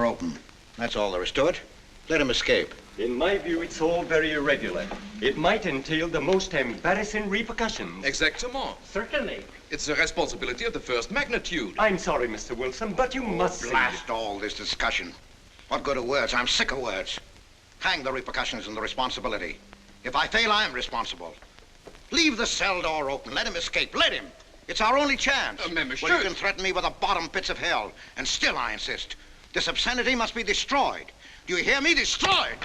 open. That's all there is to it. Let him escape. In my view, it's all very irregular. It might entail the most embarrassing repercussions. Exactement. Certainly. It's a responsibility of the first magnitude. I'm sorry, Mr. Wilson, but you must see Blast all this discussion. What good are words? I'm sick of words. Hang the repercussions and the responsibility. If I fail, I'm responsible. Leave the cell door open. Let him escape. Let him. It's our only chance. Monsieur. Well, you can threaten me with the bottom pits of hell, and still I insist. This obscenity must be destroyed. Do you hear me? Destroyed!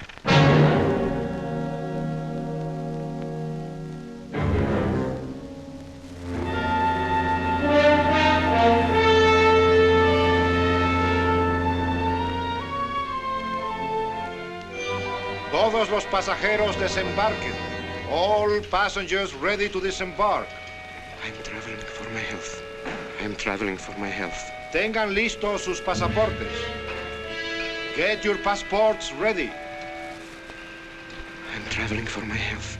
Todos los pasajeros desembarquen. All passengers ready to disembark. I'm traveling for my health. I'm traveling for my health. Tengan listos sus pasaportes. Get your passports ready. I'm traveling for my health.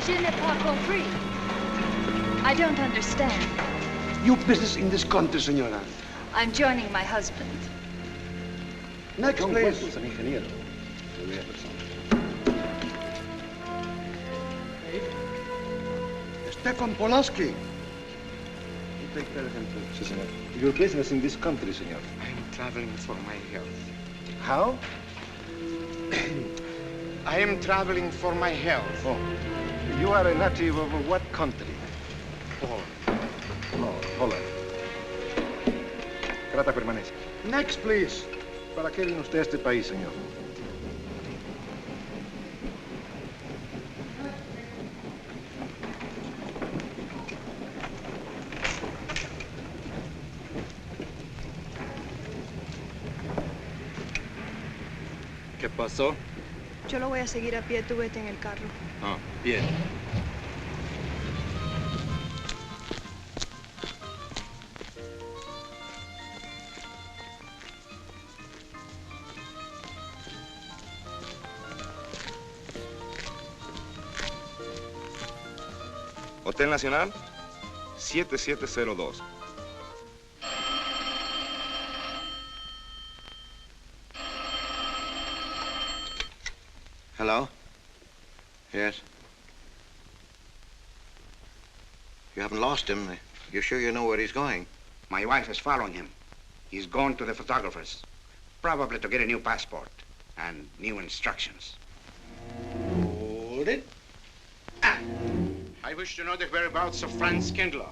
Je n'ai pas compris. I don't understand. Your business in this country, senora. I'm joining my husband. Next, please. Stefan Polaski. Your business in this country, senor. I'm traveling for my health. How? I am traveling for my health. Oh. You are a native of what country? Holland. Oh, Holland. Trata permanece. Next, please. ¿Para qué vino usted a este país, señor? ¿Qué pasó? Yo lo voy a seguir a pie, tú vete en el carro. Ah, bien. Hotel Nacional, 7702. Hello? Yes? You haven't lost him. You're sure you know where he's going? My wife is following him. He's gone to the photographer's, probably to get a new passport and new instructions. Hold it. I wish to know the whereabouts of Franz Kindler.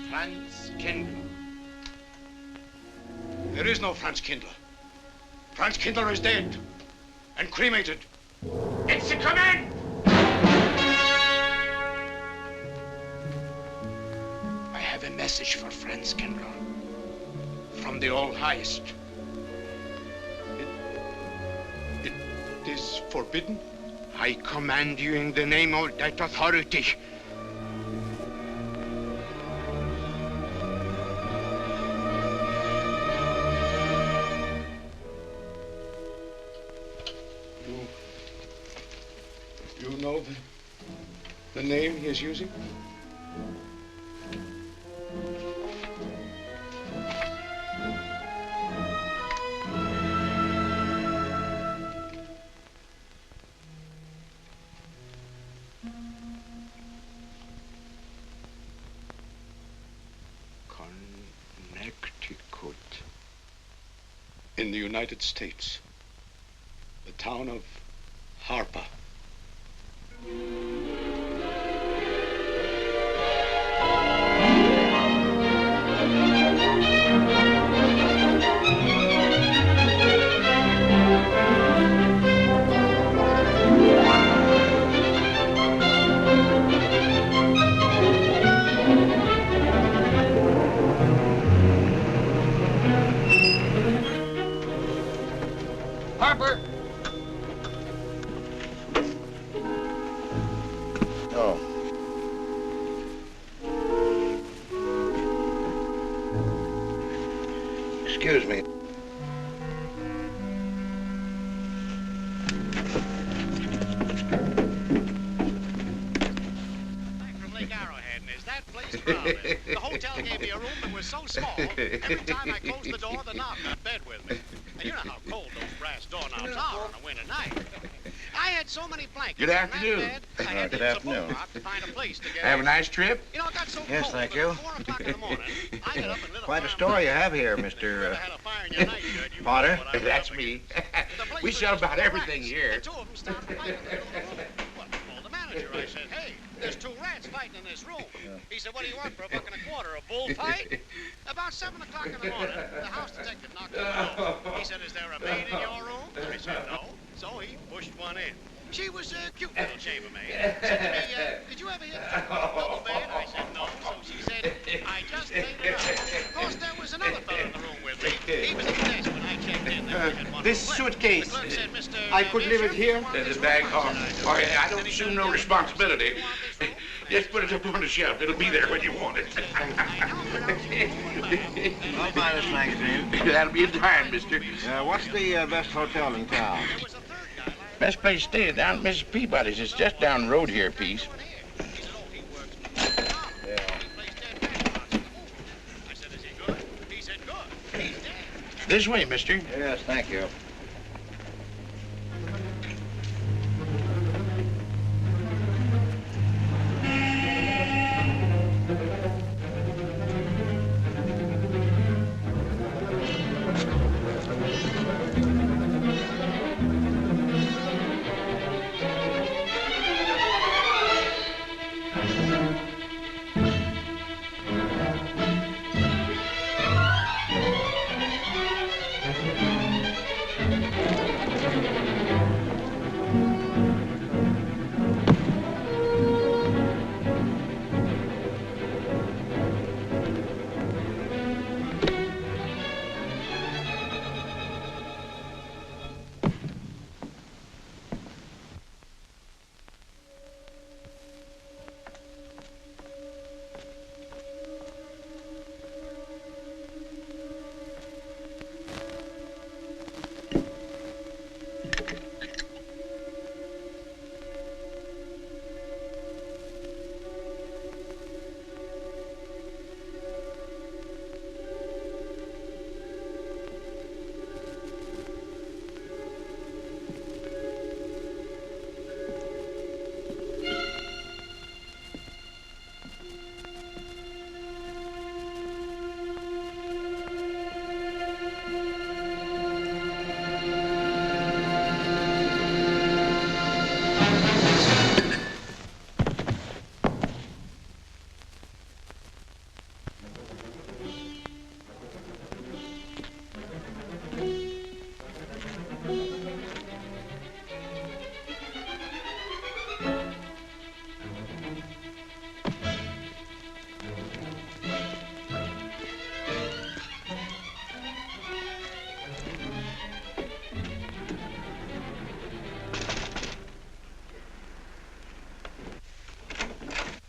Franz Kindler. There is no Franz Kindler. Franz Kindler is dead and cremated. It's a command! I have a message for Franz Kindler from the All-Highest. It is forbidden? I command you in the name of that authority. You know the name he is using? Connecticut. In the United States. The town of Harper. Harper! Oh. Excuse me. Lake Arrowhead, and is that place crowded? The hotel gave me a room that was so small, every time I closed the door, the knob got bed with me. And you know how cold those brass doorknobs are on a winter night. I had so many blankets. Good afternoon. In that bed, I had Good to use a afternoon. boat to find a place to get Have a in. nice trip? You know, it got so Yes, cold thank that you. at 4 o'clock in the morning, I got up and lit a Quite a fire story you in my have here, If you ever Mr. had a fire in your nightshirt, you Potter. know what I was That's up me. against. The place We was sell just about full of everything rats, here. And two of them started fighting in the middle of the room. Well, I told the manager, I said, hey, there's 2 rats fighting in this room. He said, what do you want for $1.25? A bullfight? About 7 o'clock in the morning, the house detective knocked on the door. He said, is there a maid in your room? I said, no. So he pushed one in. She was a cute little chambermaid. Said to me, did you ever hear the talk about double bed? I said, no. So she said, I just laid it out. Of course, there was another fellow in the room with me. He was at the desk when I checked in. There was one This room left. suitcase, The clerk said, Mr. I could leave it Bishop, here? you want The this bag room? off. I said, Oh, do. yeah, I don't Then he assume turned no to the responsibility. You want this room? Just put it up on the shelf. It'll be there when you want it. I'll buy this magazine. That'll be in time, mister. What's the best hotel in town? Best place to stay is down at Mrs. Peabody's. It's just down the road here a piece. This way, mister. Yes, thank you.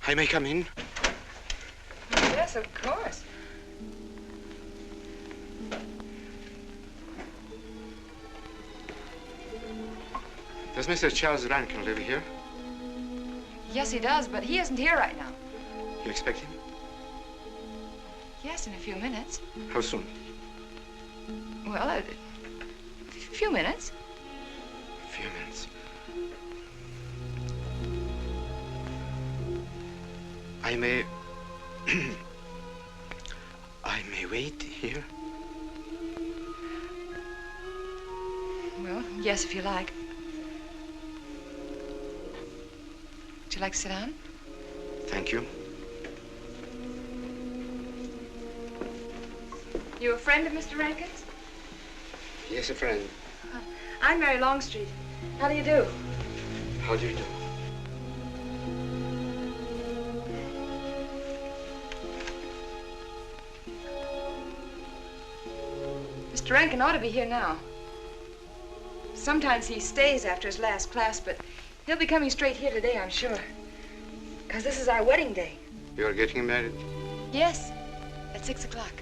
I may come in? Yes, of course. Does Mr. Charles Rankin live here? Yes, he does, but he isn't here right now. You expect him? Yes, in a few minutes. How soon? Well, a few minutes. A few minutes. I may... I may wait here? Well, yes, if you like. Would you like to sit down? Thank you. You a friend of Mr. Rankin's? Yes, a friend. I'm Mary Longstreet. How do you do? How do you do? Mr. Rankin ought to be here now. Sometimes he stays after his last class, but he'll be coming straight here today, I'm sure. Because this is our wedding day. You're getting married? Yes, at 6 o'clock.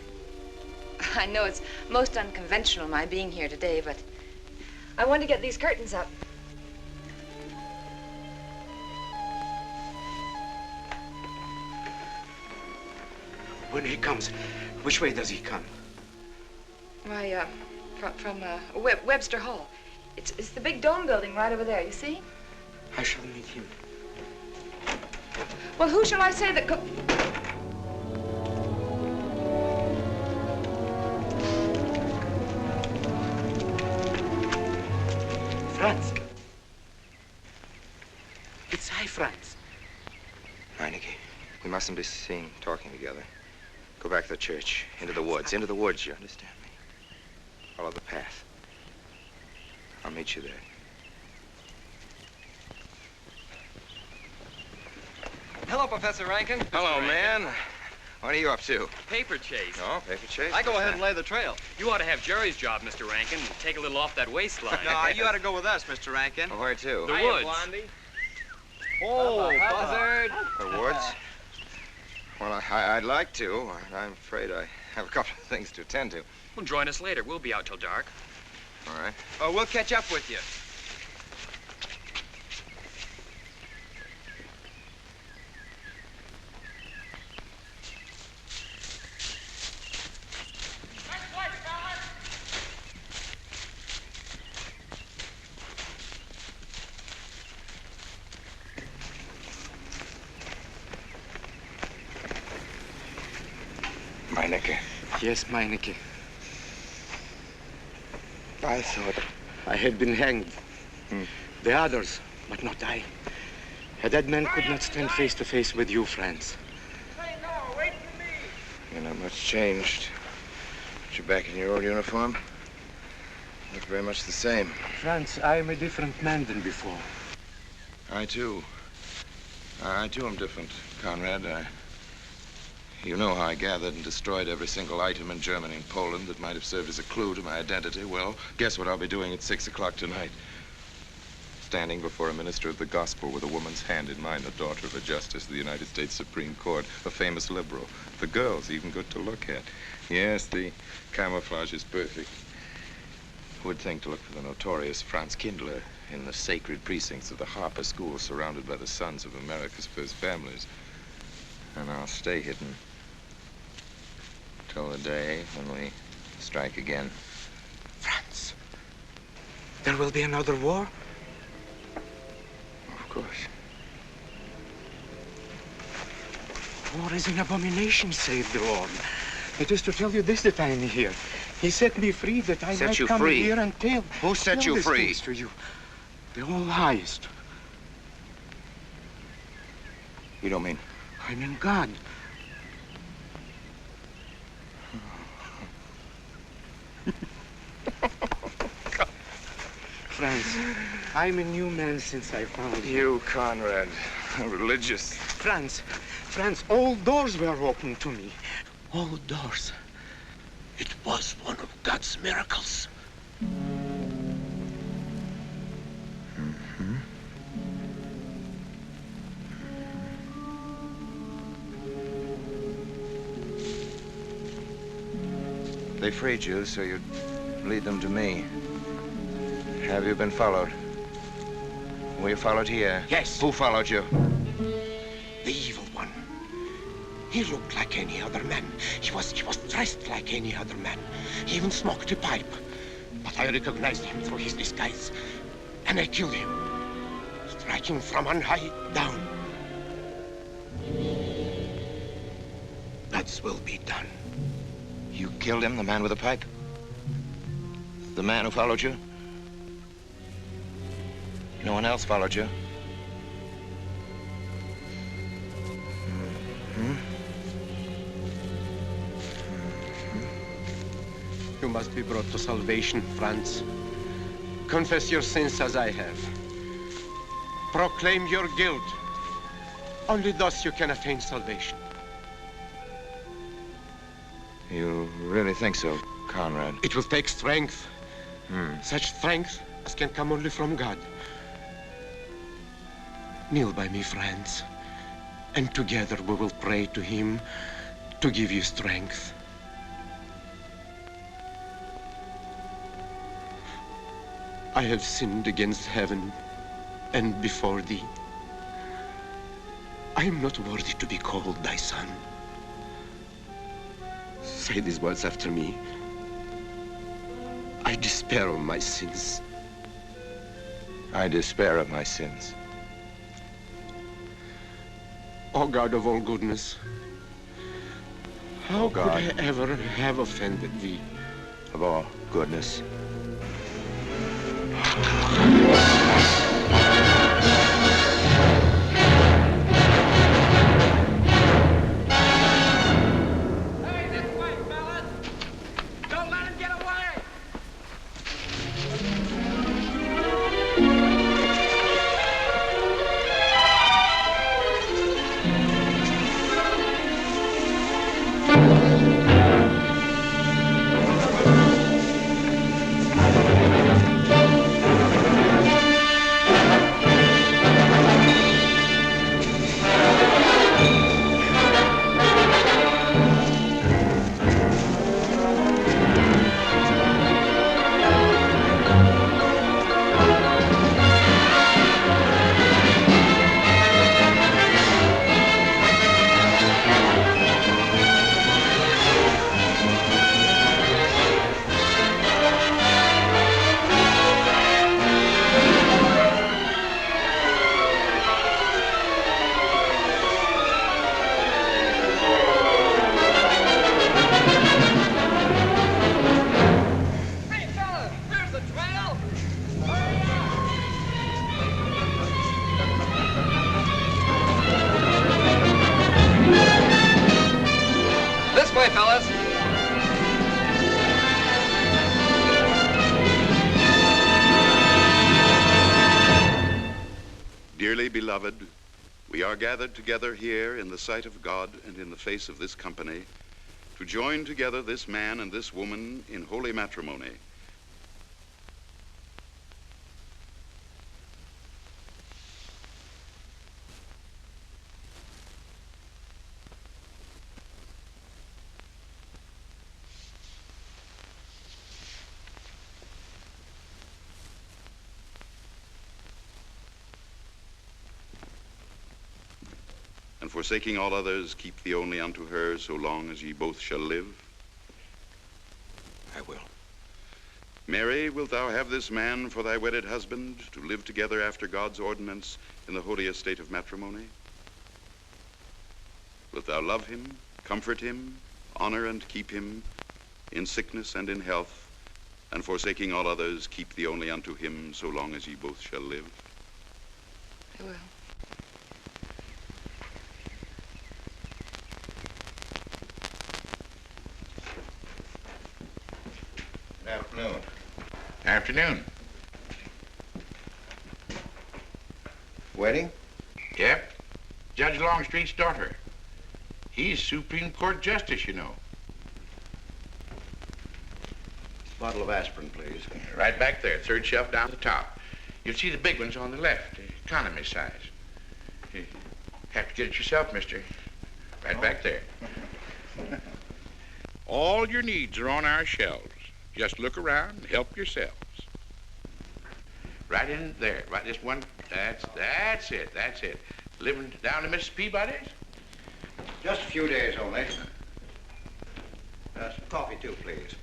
I know it's most unconventional, my being here today, but I want to get these curtains up. When he comes, which way does he come? Why, from Webster Hall. It's the big dome building right over there, you see? I shall meet him. Well, who shall I say that Franz. It's I, Franz. Meineke, we mustn't be seen talking together. Go back to the church, into the woods, you understand me? Follow the path. I'll meet you there. Hello, Professor Rankin. Hello, man. What are you up to? Paper chase. Oh, paper chase? I go What's ahead that? and lay the trail. You ought to have Jerry's job, Mr. Rankin, and take a little off that waistline. No, you ought to go with us, Mr. Rankin. Well, where to? The Hiya, woods. Blondie. Oh, buzzard. The woods? Well, I'd like to. I'm afraid I have a couple of things to attend to. Well, join us later. We'll be out till dark. All right. Oh, we'll catch up with you. Meineke. Yes, Meineke. I thought I had been hanged. The others, but not I. A dead man could not stand face to face with you, Franz. You're not much changed. But you're back in your old uniform. Look very much the same. Franz, I am a different man than before. I too am different, Conrad. You know how I gathered and destroyed every single item in Germany and Poland that might have served as a clue to my identity. Well, guess what I'll be doing at 6 o'clock tonight? Standing before a minister of the gospel with a woman's hand in mine, the daughter of a justice of the United States Supreme Court, a famous liberal. The girl's even good to look at. Yes, the camouflage is perfect. Who would think to look for the notorious Franz Kindler in the sacred precincts of the Harper school, surrounded by the sons of America's first families? And I'll stay hidden till the day when we strike again. Franz, there will be another war? Of course. War is an abomination, saith the Lord. It is to tell you this that I am here. He set me free that I Set might you come free? here and tell. Who set tell you these free? things to you. The All-Highest. You don't mean? I mean God. Franz, I'm a new man since I found you. You, Conrad, religious. Franz, all doors were open to me. All doors. It was one of God's miracles. They freed you so you'd lead them to me. Have you been followed? Were you followed here? Yes. Who followed you? The evil one. He looked like any other man. He was dressed like any other man. He even smoked a pipe. But I recognized him through his disguise. And I killed him. Striking from on high down. God's will be done. You killed him, the man with the pipe? The man who followed you? No one else followed you? You must be brought to salvation, Franz. Confess your sins as I have. Proclaim your guilt. Only thus you can attain salvation. You really think so, Conrad? It will take strength. Such strength as can come only from God. Kneel by me, Franz, and together we will pray to him to give you strength. I have sinned against heaven and before thee. I am not worthy to be called thy son. Say these words after me. I despair of my sins. I despair of my sins. O God of all goodness, how O God, could I ever have offended thee? Of all goodness. Dearly beloved, we are gathered together here in the sight of God and in the face of this company to join together this man and this woman in holy matrimony. And forsaking all others, keep thee only unto her so long as ye both shall live? I will. Mary, wilt thou have this man for thy wedded husband, to live together after God's ordinance in the holy estate of matrimony? Wilt thou love him, comfort him, honor and keep him in sickness and in health, and forsaking all others, keep thee only unto him so long as ye both shall live? I will. Good afternoon. Afternoon. Wedding? Yep. Judge Longstreet's daughter. He's Supreme Court Justice, you know. Bottle of aspirin, please. Right back there, third shelf down the top. You'll see the big ones on the left, the economy size. You have to get it yourself, mister. Right back there. All your needs are on our shelves. Just look around and help yourselves. Right in there, right this one, that's it. Living down to Mrs. Peabody's? Just a few days only. Some coffee too, please.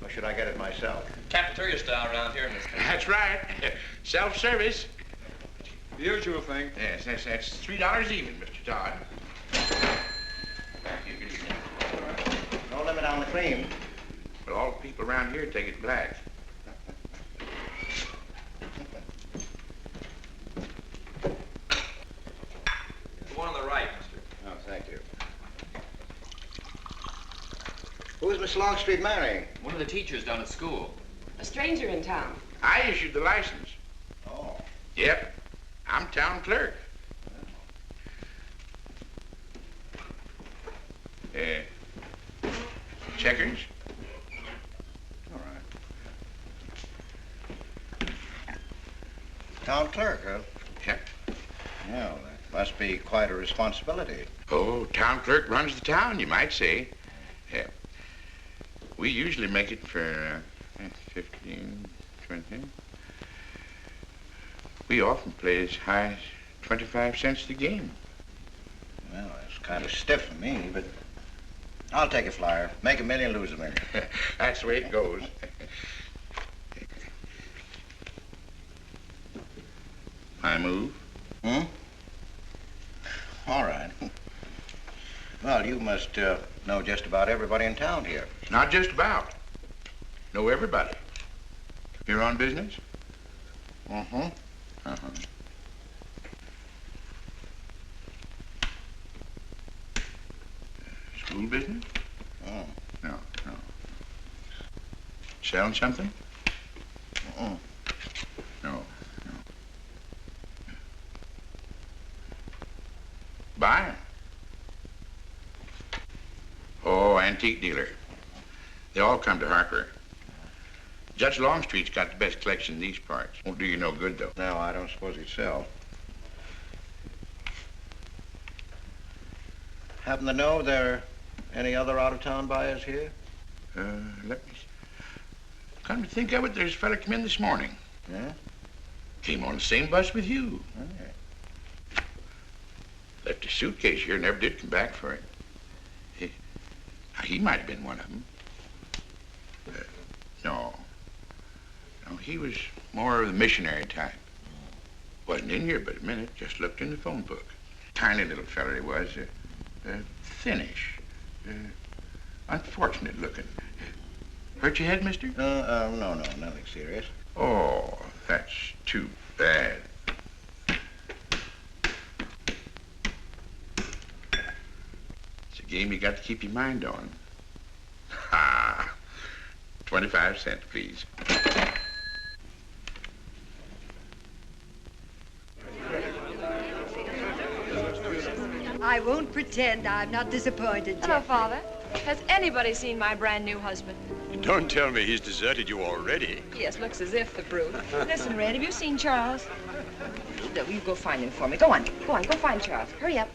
Or should I get it myself? Cafeteria style around here, mister. That's right. Self-service. The usual thing. Yes, that's $3 even, Mr. Todd. No limit on the cream. But all the people around here take it black. The one on the right, mister. Oh, thank you. Who is Miss Longstreet marrying? One of the teachers down at school. A stranger in town. I issued the license. Oh. Yep. I'm town clerk. Checkers? All right. Town clerk, huh? Yep. Well, that must be quite a responsibility. Oh, town clerk runs the town, you might say. Yeah. We usually make it for 15, 20. We often play as high as 25 cents the game. Well, that's kind of stiff for me, but I'll take a flyer. Make a million, lose a million. That's the way it goes. I move. Hmm? All right. Well, you must know just about everybody in town here. Not just about. Know everybody. You're on business? Mm-hmm. Uh-huh. School business? Oh. No. Selling something? Mm-mm. No. Buying? Oh, antique dealer. They all come to Harper. Judge Longstreet's got the best collection in these parts. Won't do you no good, though. No, I don't suppose he'd sell. Happen to know there are any other out-of-town buyers here? Let me see. Come to think of it, there's a fella come in this morning. Yeah? Came on the same bus with you. Okay. Left his suitcase here, never did come back for it. He might have been one of them. No, he was more of the missionary type. Wasn't in here but a minute, just looked in the phone book. Tiny little fella he was, thinnish, unfortunate looking. Hurt your head, mister? No, nothing serious. Oh, that's too bad. It's a game you got to keep your mind on. Ha! 25 cents, please. I won't pretend I'm not disappointed, Hello, Jeff. Father. Has anybody seen my brand new husband? Don't tell me he's deserted you already. Yes, looks as if, the brute. Listen, Red, have you seen Charles? You go find him for me. Go on, go find Charles. Hurry up.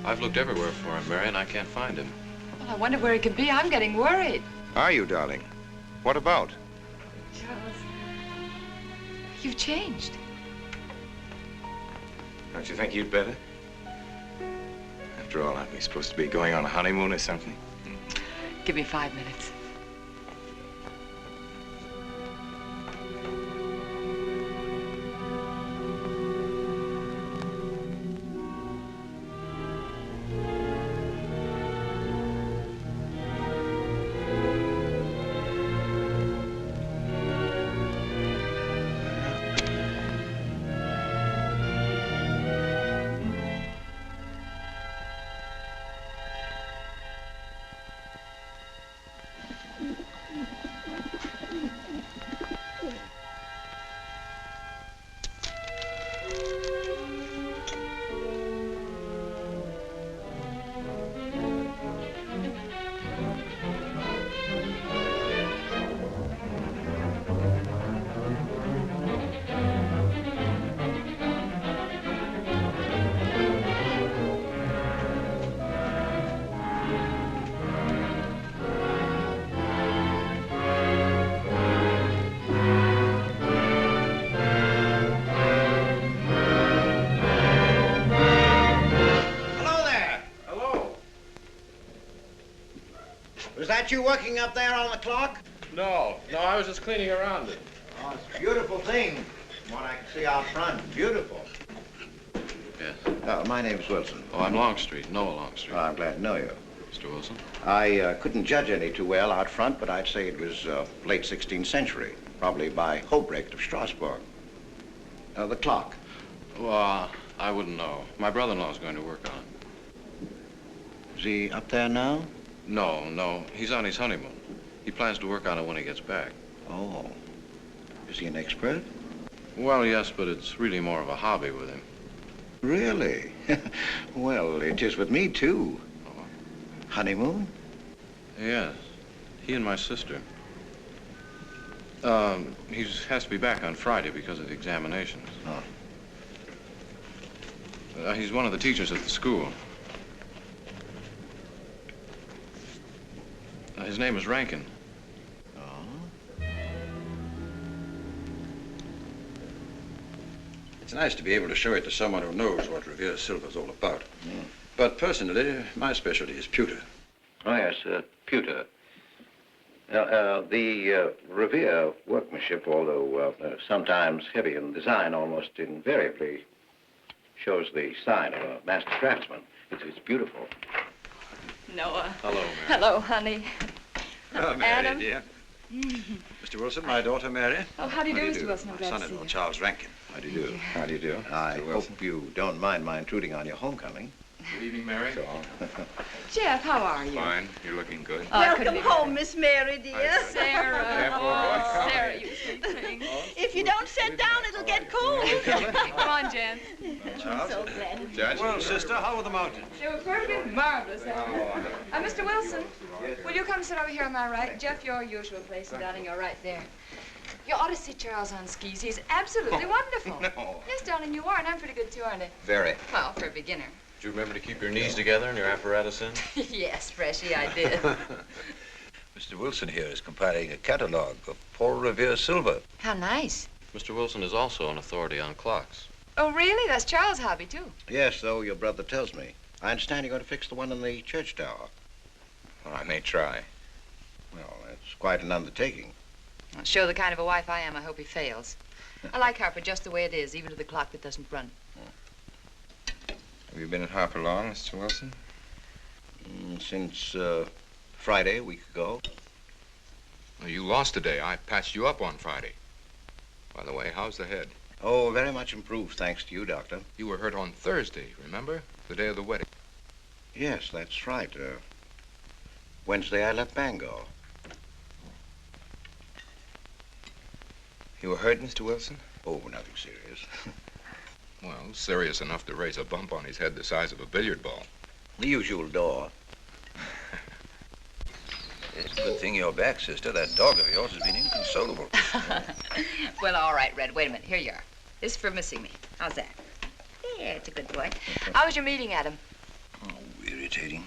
I've looked everywhere for him, Mary, and I can't find him. Well, I wonder where he could be. I'm getting worried. Are you, darling? What about? Charles, you've changed. Don't you think you'd better? After all, aren't we supposed to be going on a honeymoon or something? Give me 5 minutes. Was that you working up there on the clock? No, I was just cleaning around it. Oh, it's a beautiful thing. From what I can see out front, beautiful. Yes. My name's Wilson. Oh, I'm Longstreet, Noah Longstreet. Oh, I'm glad to know you. Mr. Wilson? I couldn't judge any too well out front, but I'd say it was late 16th century, probably by Hobrecht of Strasbourg. The clock. Well, I wouldn't know. My brother-in-law's going to work on it. Is he up there now? No. He's on his honeymoon. He plans to work on it when he gets back. Oh. Is he an expert? Well, yes, but it's really more of a hobby with him. Really? Well, it is with me, too. Oh. Honeymoon? Yes. He and my sister. He has to be back on Friday because of the examinations. Oh. He's one of the teachers at the school. His name is Rankin. It's nice to be able to show it to someone who knows what Revere Silver's all about. But personally, my specialty is pewter. Oh, yes, pewter. The Revere workmanship, although sometimes heavy in design, almost invariably shows the sign of a master craftsman. It's beautiful. Noah. Hello, Mary. Hello, honey. Oh, Mary, Adam. dear. Mr. Wilson, my daughter, Mary. Oh, how do you do, Mr. Wilson? I'm My glad to see son-in-law, you. Charles Rankin. How do you do? How do you do? I hope you don't mind my intruding on your homecoming. Good evening, Mary. Jeff, how are you? Fine. You're looking good. Welcome home, Miss Mary, dear. Sarah. Oh, Sarah, you sweet thing. If you don't sit down, it'll get cold. Come on, Jen. I'm so glad. Judge. Well, sister, how were the mountains? They were perfectly marvelous. Mr. Wilson, will you come sit over here on my right? Jeff, your usual place, and darling, you're right there. You ought to see Charles on skis. He's absolutely wonderful. No. Yes, darling, you are, and I'm pretty good too, aren't I? Very. Well, for a beginner. Do you remember to keep your knees together and your apparatus in? Yes, Freshy, I did. Mr. Wilson here is compiling a catalogue of Paul Revere Silver. How nice. Mr. Wilson is also an authority on clocks. Oh, really? That's Charles' hobby, too. Yes, so your brother tells me. I understand you're going to fix the one in the church tower. Well, I may try. Well, that's quite an undertaking. Well, show the kind of a wife I am, I hope he fails. I like Harper just the way it is, even to the clock that doesn't run. Have you been at Harper long, Mr. Wilson? Since Friday, a week ago. Well, you lost today. I patched you up on Friday. By the way, how's the head? Oh, very much improved, thanks to you, Doctor. You were hurt on Thursday, remember? The day of the wedding. Yes, that's right. Wednesday, I left Bangor. You were hurt, Mr. Wilson? Oh, nothing serious. Well, serious enough to raise a bump on his head the size of a billiard ball. The usual door. It's a good thing you're back, sister. That dog of yours has been inconsolable. Well, all right, Red. Wait a minute. Here you are. This is for missing me. How's that? Yeah, it's a good boy. How was your meeting, Adam? Oh, irritating.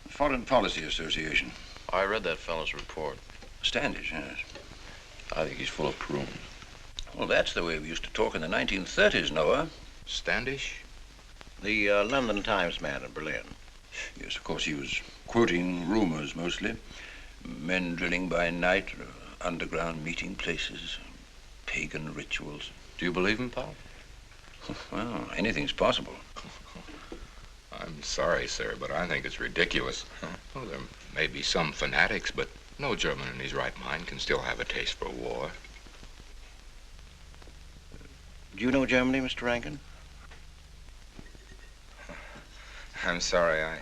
Foreign Policy Association. I read that fellow's report. Standish, yes. I think he's full of prunes. Well, that's the way we used to talk in the 1930s, Noah. Standish? The London Times man in Berlin. Yes, of course, he was quoting rumors mostly. Men drilling by night, underground meeting places, pagan rituals. Do you believe him, Paul? Well, anything's possible. I'm sorry, sir, but I think it's ridiculous. Well, there may be some fanatics, but no German in his right mind can still have a taste for war. Do you know Germany, Mr. Rankin? I'm sorry, I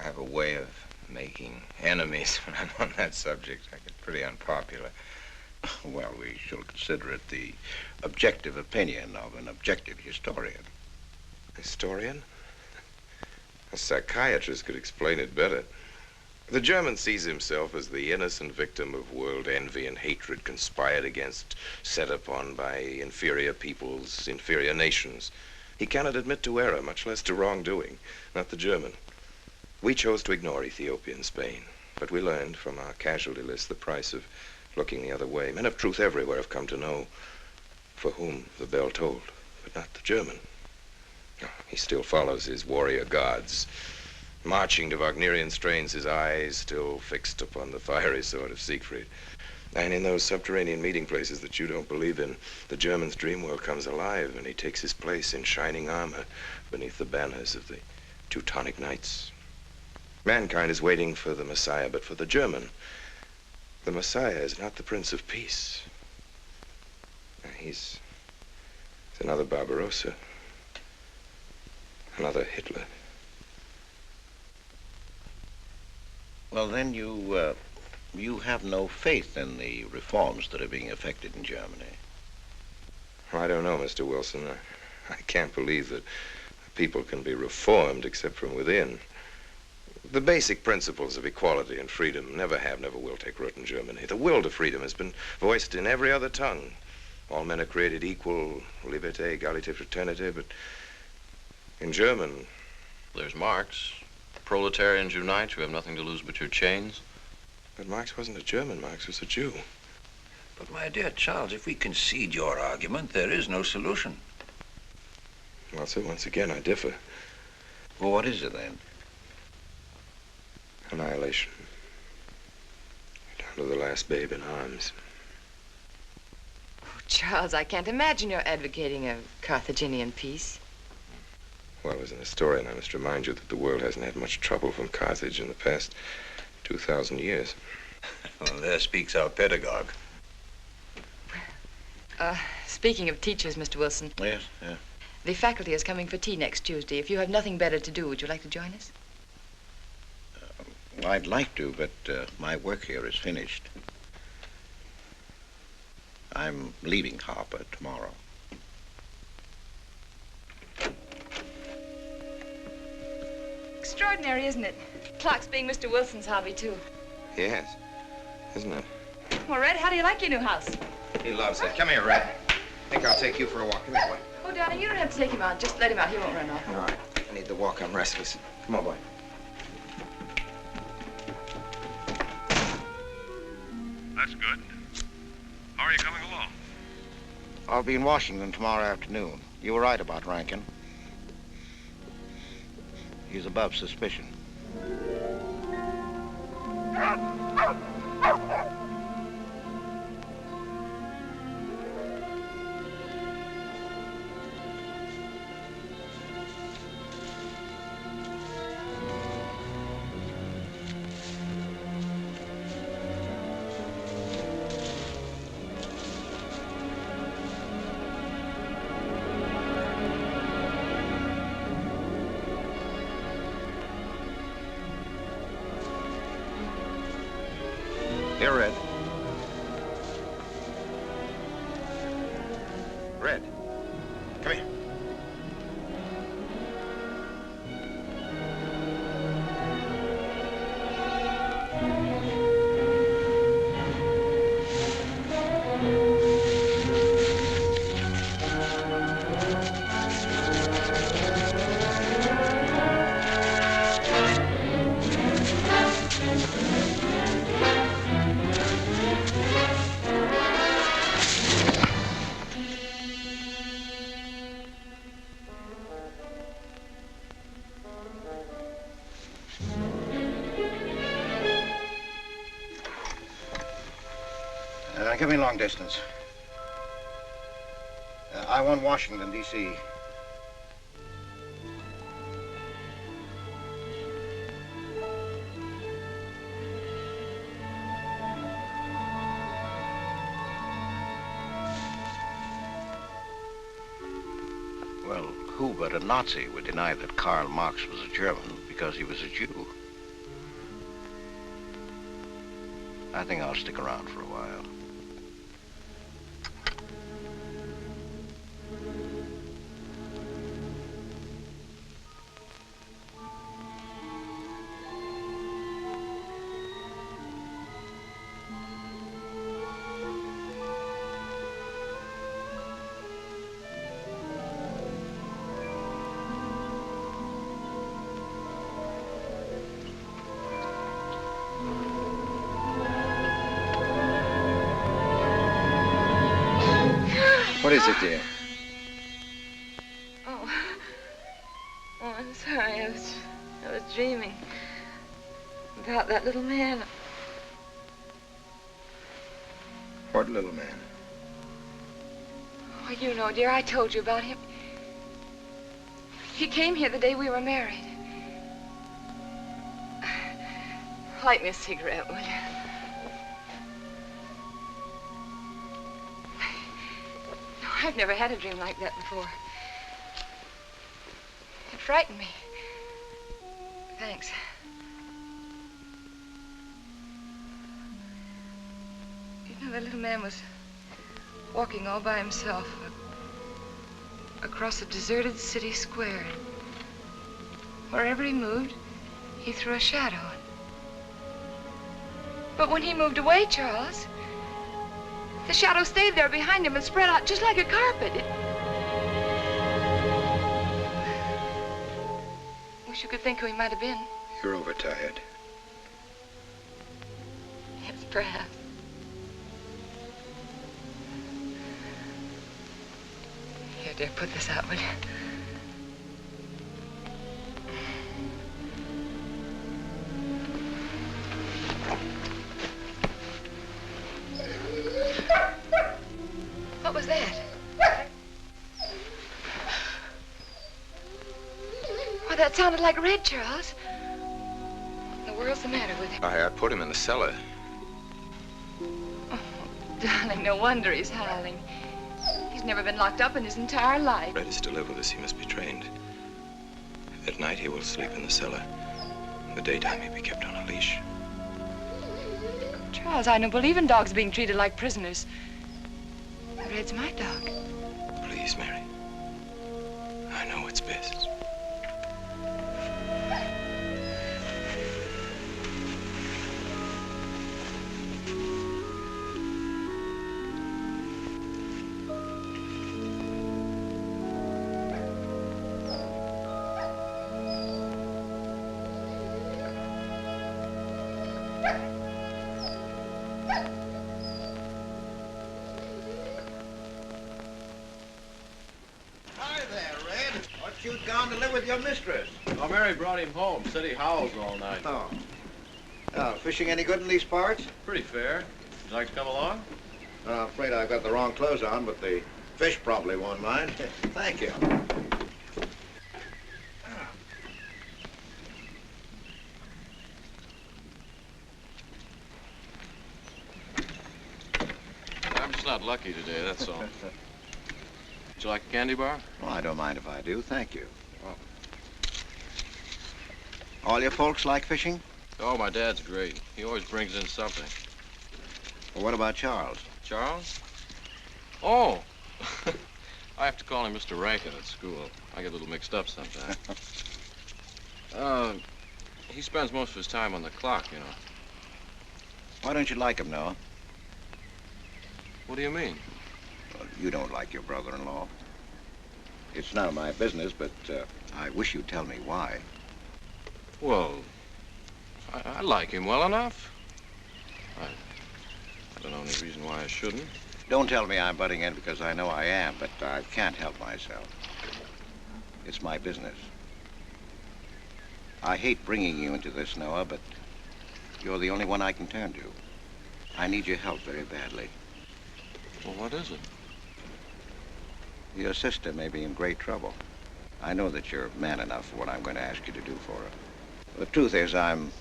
have a way of making enemies when I'm on that subject. I get pretty unpopular. Well, we shall consider it the objective opinion of an objective historian. Historian? A psychiatrist could explain it better. The German sees himself as the innocent victim of world envy and hatred conspired against, set upon by inferior peoples, inferior nations. He cannot admit to error, much less to wrongdoing. Not the German. We chose to ignore Ethiopia and Spain, but we learned from our casualty list the price of looking the other way. Men of truth everywhere have come to know for whom the bell tolled, but not the German. He still follows his warrior gods, marching to Wagnerian strains, his eyes still fixed upon the fiery sword of Siegfried. And in those subterranean meeting places that you don't believe in, the German's dream world comes alive, and he takes his place in shining armor beneath the banners of the Teutonic Knights. Mankind is waiting for the Messiah, but for the German, the Messiah is not the Prince of Peace. He's another Barbarossa, another Hitler. Well, then you have no faith in the reforms that are being effected in Germany. Well, I don't know, Mr. Wilson. I can't believe that people can be reformed except from within. The basic principles of equality and freedom never have, never will take root in Germany. The will to freedom has been voiced in every other tongue. All men are created equal, liberté, égalité, fraternité, but in German... There's Marx. Proletarians unite, you have nothing to lose but your chains. But Marx wasn't a German, Marx was a Jew. But my dear Charles, if we concede your argument, there is no solution. Well, sir, once again, I differ. Well, what is it then? Annihilation. Down to the last babe in arms. Oh, Charles, I can't imagine you're advocating a Carthaginian peace. Well, as an historian, I must remind you that the world hasn't had much trouble from Carthage in the past 2,000 years. Well, there speaks our pedagogue. Speaking of teachers, Mr. Wilson. Yes, yeah. The faculty is coming for tea next Tuesday. If you have nothing better to do, would you like to join us? Well, I'd like to, but my work here is finished. I'm leaving Harper tomorrow. Extraordinary, isn't it? Clocks being Mr. Wilson's hobby, too. Yes, isn't it? Well, Red, how do you like your new house? He loves it. Come here, Red. I think I'll take you for a walk. Come here, boy. Oh, darling, you don't have to take him out. Just let him out. He won't run off. All right. I need the walk. I'm restless. Come on, boy. That's good. How are you coming along? I'll be in Washington tomorrow afternoon. You were right about Rankin. He's above suspicion. Here, Red. Red, come here. Give me long distance. I want Washington, D.C. Well, who but a Nazi would deny that Karl Marx was a German because he was a Jew? I think I'll stick around for a while. What is it, dear? Oh, I'm sorry. I was dreaming about that little man. What little man? Oh, you know, dear, I told you about him. He came here the day we were married. Light me a cigarette, will you? No, I've never had a dream like that before. It frightened me. Thanks. You know, the little man was walking all by himself across a deserted city square. Wherever he moved, He threw a shadow. But when he moved away, Charles, the shadow stayed there behind him and spread out just like a carpet. Wish you could think who he might have been. You're overtired. Yes, perhaps. Here, dear, put this out, will you? What was that? Why, that sounded like Red, Charles. What in the world's the matter with him? I put him in the cellar. Oh, darling, no wonder he's howling. He's never been locked up in his entire life. Red is to live with us. He must be trained. At night, he will sleep in the cellar. In the daytime, he'll be kept on a leash. Charles, I don't believe in dogs being treated like prisoners. Red's my dog. Please, Mary. I know it's best. You'd gone to live with your mistress. Oh, Mary brought him home. Said he howls all night. Oh. Oh, fishing any good in these parts? Pretty fair. Would you like to come along? I'm afraid I've got the wrong clothes on, but the fish probably won't mind. Thank you. I'm just not lucky today, that's all. Would you like a candy bar? Well, I don't mind if I do. Thank you. Oh. All your folks like fishing? Oh, my dad's great. He always brings in something. Well, what about Charles? Charles? Oh! I have to call him Mr. Rankin at school. I get a little mixed up sometimes. He spends most of his time on the clock, you know. Why don't you like him, Noah? What do you mean? Well, you don't like your brother-in-law. It's none of my business, but I wish you'd tell me why. Well, I like him well enough. I don't know any reason why I shouldn't. Don't tell me I'm butting in because I know I am, but I can't help myself. It's my business. I hate bringing you into this, Noah, but you're the only one I can turn to. I need your help very badly. Well, what is it? Your sister may be in great trouble. I know that you're man enough for what I'm going to ask you to do for her. The truth is, I'm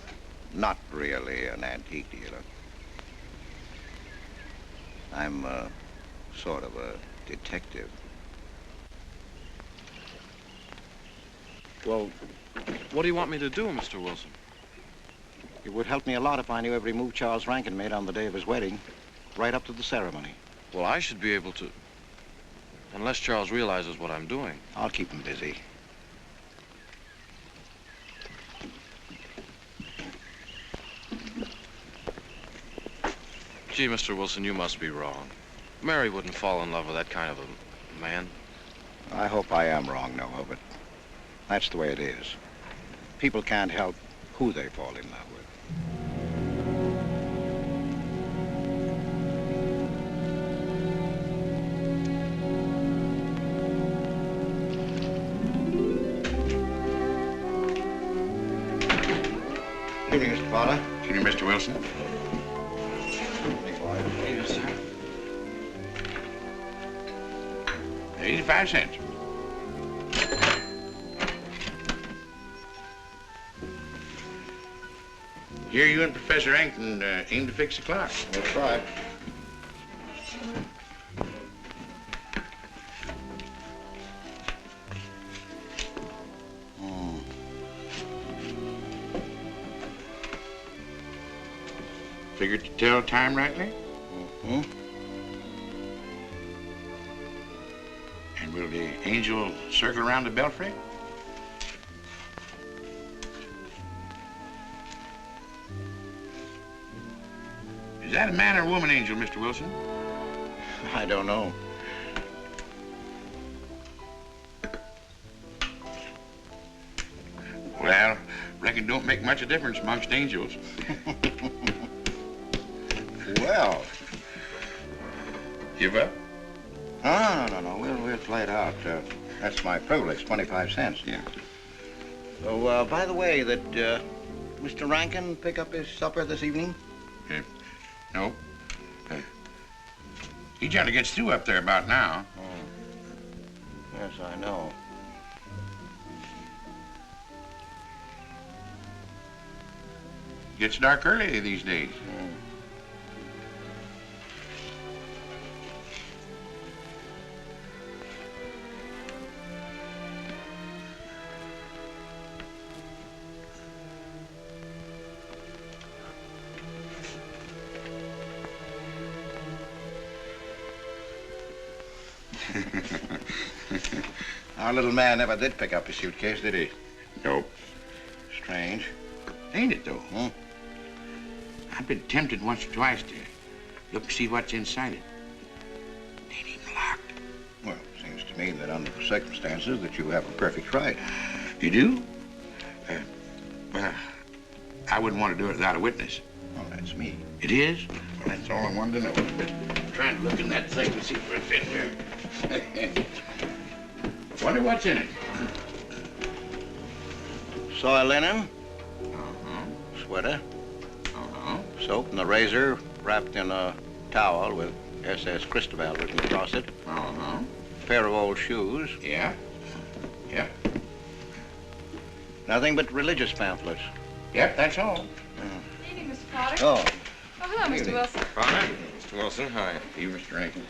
not really an antique dealer. I'm sort of a detective. Well, what do you want me to do, Mr. Wilson? It would help me a lot if I knew every move Charles Rankin made on the day of his wedding, right up to the ceremony. Well, I should be able to, unless Charles realizes what I'm doing. I'll keep him busy. Gee, Mr. Wilson, you must be wrong. Mary wouldn't fall in love with that kind of a man. I hope I am wrong, Noah, but that's the way it is. People can't help who they fall in love with. Good evening, Mr. Fowler. Good evening, Mr. Wilson. Yes, sir. 85 cents. Here you and Professor Rankin aim to fix the clock. We'll try. Figured to tell time rightly? Mm-hmm. And will the angel circle around the belfry? Is that a man or a woman, Angel, Mr. Wilson? I don't know. Well, reckon don't make much of a difference amongst angels. Well. Give up? No. We'll play it out. That's my privilege, 25 cents. Yeah. So, by the way, did Mr. Rankin pick up his supper this evening? No. He generally gets through up there about now. Oh. Yes, I know. Gets dark early these days. Our little man never did pick up his suitcase, did he? Nope. Strange. Ain't it, though? I've been tempted once or twice to look and see what's inside it. Ain't even locked. Well, it seems to me that under the circumstances that you have a perfect right. You do? Well, I wouldn't want to do it without a witness. Well, that's me. It is? Well, that's all I wanted to know. I'm trying to look in that thing and see what's in there. Wonder what's in it. Soy linen. Sweater. Soap and a razor wrapped in a towel with SS Cristobal written across it. Pair of old shoes. Yeah. Yeah. Nothing but religious pamphlets. Yep, that's all. Good evening, Mr. Potter. Oh. Oh, hello, Mr. Wilson. Potter? Mr. Wilson, hi. You, Mr. Rankin.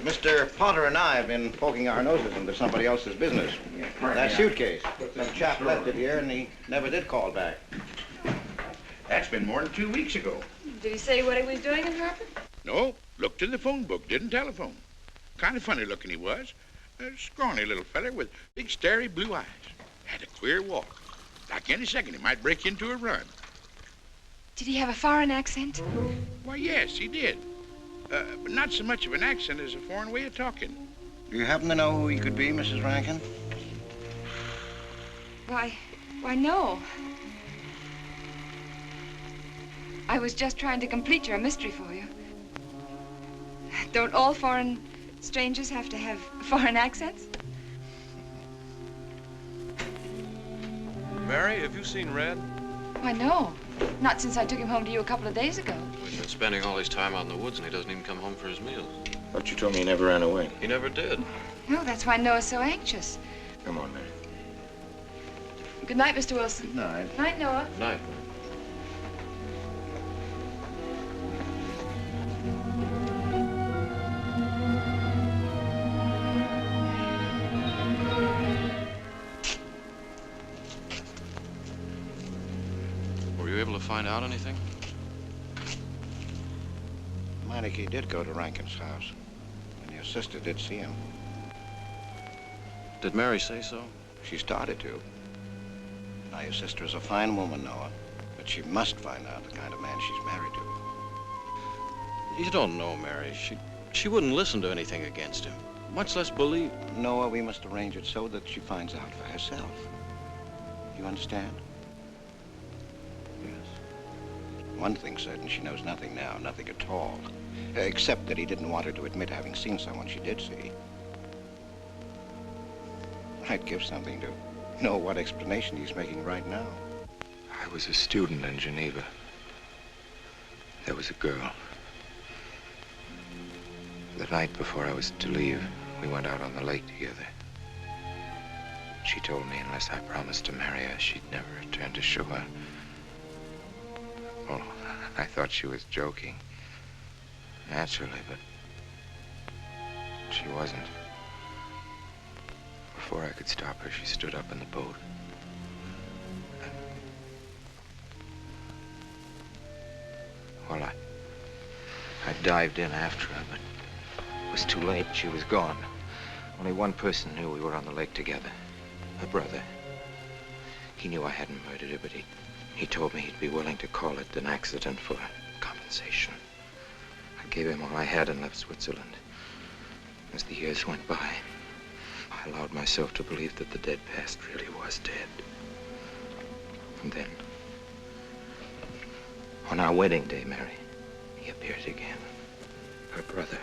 Mr. Potter and I have been poking our noses into somebody else's business. That suitcase. Some chap left it here and he never did call back. That's been more than 2 weeks ago. Did he say what he was doing in Harper? No, looked in the phone book, didn't telephone. Kind of funny looking he was. A scrawny little feller with big starry blue eyes. Had a queer walk. Like any second he might break into a run. Did he have a foreign accent? Why, yes, he did. But not so much of an accent as a foreign way of talking. Do you happen to know who he could be, Mrs. Rankin? Why, no. I was just trying to complete your mystery for you. Don't all foreign strangers have to have foreign accents? Mary, have you seen Red? Why, no. Not since I took him home to you a couple of days ago. He's been spending all his time out in the woods, and he doesn't even come home for his meals. Thought you told me he never ran away. He never did. No, that's why Noah's so anxious. Come on, Mary. Good night, Mr. Wilson. Good night. Night, Noah. Good night. Were you able to find out anything? Meineke did go to Rankin's house, and your sister did see him. Did Mary say so? She started to. Now, your sister is a fine woman, Noah, but she must find out the kind of man she's married to. You don't know, Mary. She wouldn't listen to anything against him, much less believe. Noah, we must arrange it so that she finds out for herself. You understand? Yes. One thing's certain, she knows nothing now, nothing at all. Except that he didn't want her to admit having seen someone she did see. I'd give something to know what explanation he's making right now. I was a student in Geneva. There was a girl. The night before I was to leave, we went out on the lake together. She told me unless I promised to marry her, she'd never return to shore. Well, I thought she was joking. Naturally, but she wasn't. Before I could stop her, she stood up in the boat. Well, I dived in after her, but it was too late. She was gone. Only one person knew we were on the lake together. Her brother. He knew I hadn't murdered her, but he He told me he'd be willing to call it an accident for compensation. I gave him all I had and left Switzerland. As the years went by, I allowed myself to believe that the dead past really was dead. And then, on our wedding day, Mary, he appeared again. Her brother,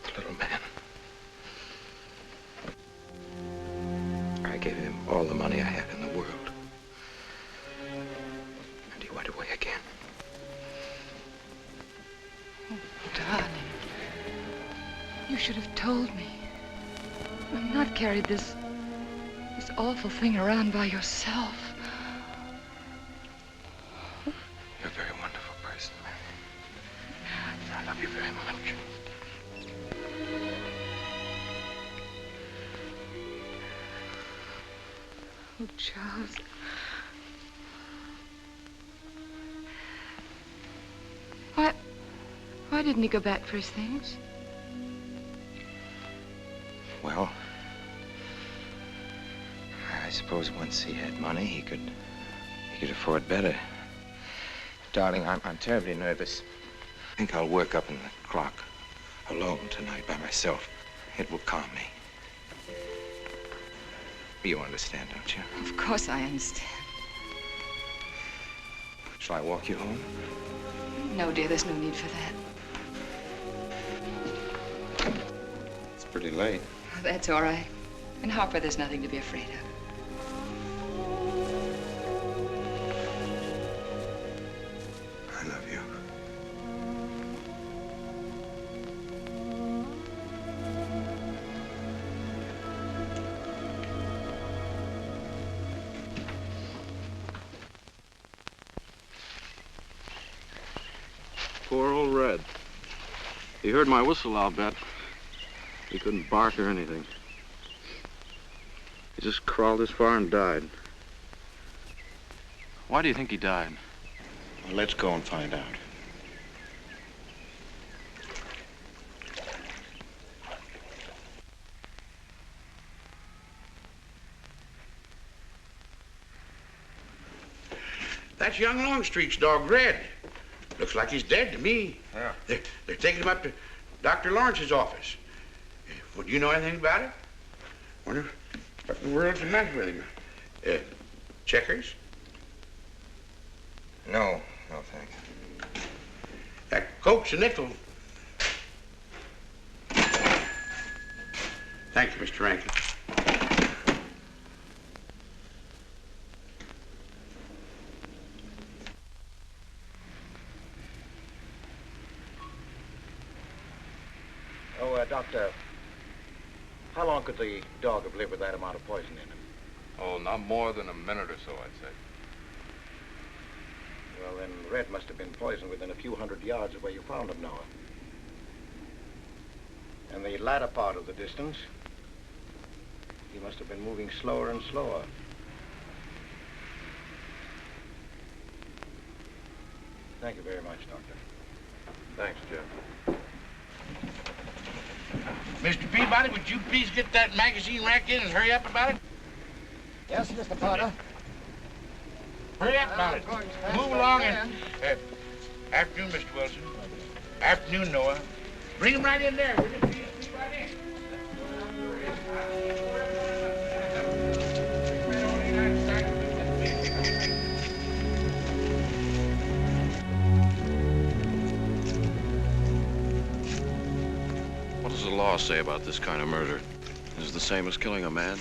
the little man. I gave him all the money I had in the world. And he went away again. Oh, darling. You should have told me. And not carried this awful thing around by yourself. You're a very wonderful person, Mary. I love you very much. Oh, Charles. Why didn't he go back for his things? Well, I suppose once he had money, he could afford better. Darling, I'm terribly nervous. I think I'll work up in the clock alone tonight by myself. It will calm me. You understand, don't you? Of course I understand. Shall I walk you home? No, dear, there's no need for that. It's pretty late. That's all right. In Harper, there's nothing to be afraid of. I love you. Poor old Red. He heard my whistle, I'll bet. He couldn't bark or anything. He just crawled this far and died. Why do you think he died? Well, let's go and find out. That's young Longstreet's dog, Red. Looks like he's dead to me. Yeah. They're taking him up to Dr. Lawrence's office. Would you know anything about it? Wonder what in the world's the matter with him? Checkers? No, thanks. Cokes and nickel. Thank you, Mr. Rankin. Doctor, how long could the dog have lived with that amount of poison in him? Oh, not more than a minute or so, I'd say. Well, then Red must have been poisoned within a few hundred yards of where you found him, Noah. And the latter part of the distance, he must have been moving slower and slower. Thank you very much, Doctor. Thanks, Jeff. Mr. Peabody, would you please get that magazine rack in and hurry up about it? Yes, Mr. Potter. Hurry up about it. Move along and... afternoon, Mr. Wilson. Afternoon, Noah. Bring him right in there, will you? Please, right in. What does the law say about this kind of murder? Is it the same as killing a man?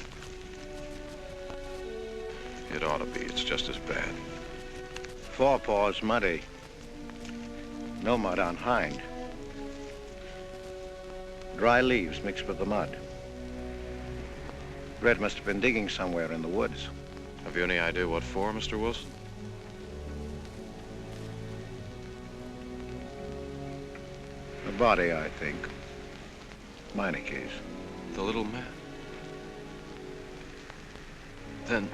It ought to be. It's just as bad. Forepaws muddy. No mud on hind. Dry leaves mixed with the mud. Red must have been digging somewhere in the woods. Have you any idea what for, Mr. Wilson? The body, I think. Minor case. The little man. Then...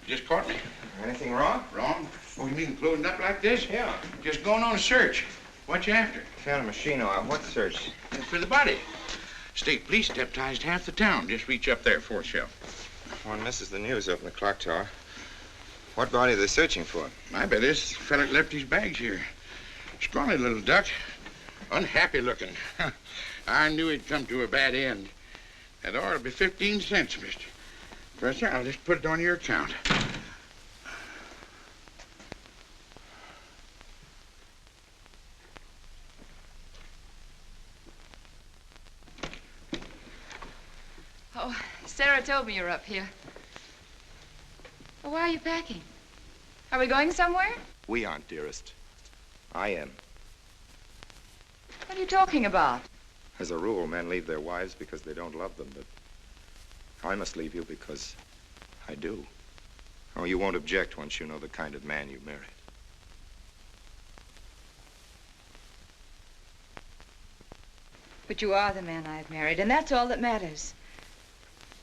Just caught me. Anything wrong? Wrong? Oh, You mean closing up like this? Yeah. Just going on a search. What you after? Found a machine, Noir. What search? For the body. State police deputized half the town. Just reach up there, fourth shelf. One misses the news up in the clock tower. What body are they searching for? I bet this fella left his bags here. Scrawny little duck. Unhappy looking. I knew he'd come to a bad end. That ought to be 15 cents, mister. Professor, I'll just put it on your account. Oh, Sarah told me you're up here. Well, why are you packing? Are we going somewhere? We aren't, dearest. I am. What are you talking about? As a rule, men leave their wives because they don't love them, but I must leave you because I do. Oh, you won't object once you know the kind of man you married. But you are the man I've married, and that's all that matters.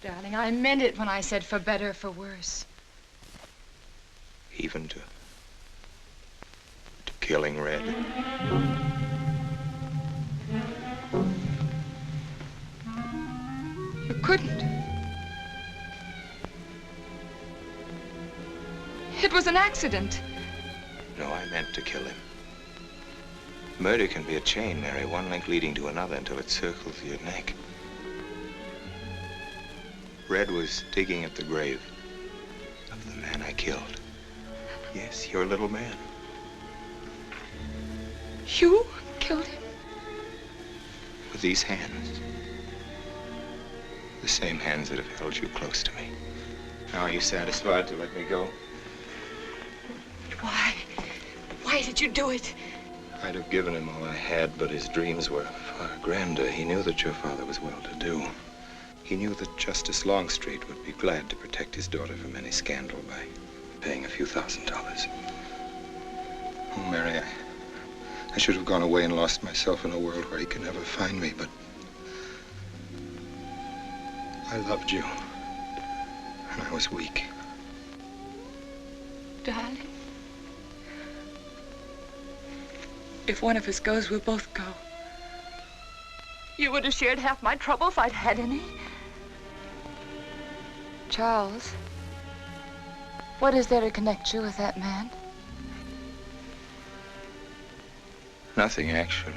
Darling, I meant it when I said for better, for worse. Even to killing Red. You couldn't. It was an accident. No, I meant to kill him. Murder can be a chain, Mary, one link leading to another until it circles your neck. Red was digging at the grave of the man I killed. Yes, your little man. You killed him? With these hands. The same hands that have held you close to me. Now, are you satisfied to let me go? Why? Why did you do it? I'd have given him all I had, but his dreams were far grander. He knew that your father was well-to-do. He knew that Justice Longstreet would be glad to protect his daughter from any scandal by paying a few $1,000s. Oh, Mary, I should have gone away and lost myself in a world where he could never find me, but I loved you, and I was weak. Darling, if one of us goes, we'll both go. You would have shared half my trouble if I'd had any. Charles, what is there to connect you with that man? Nothing, actually.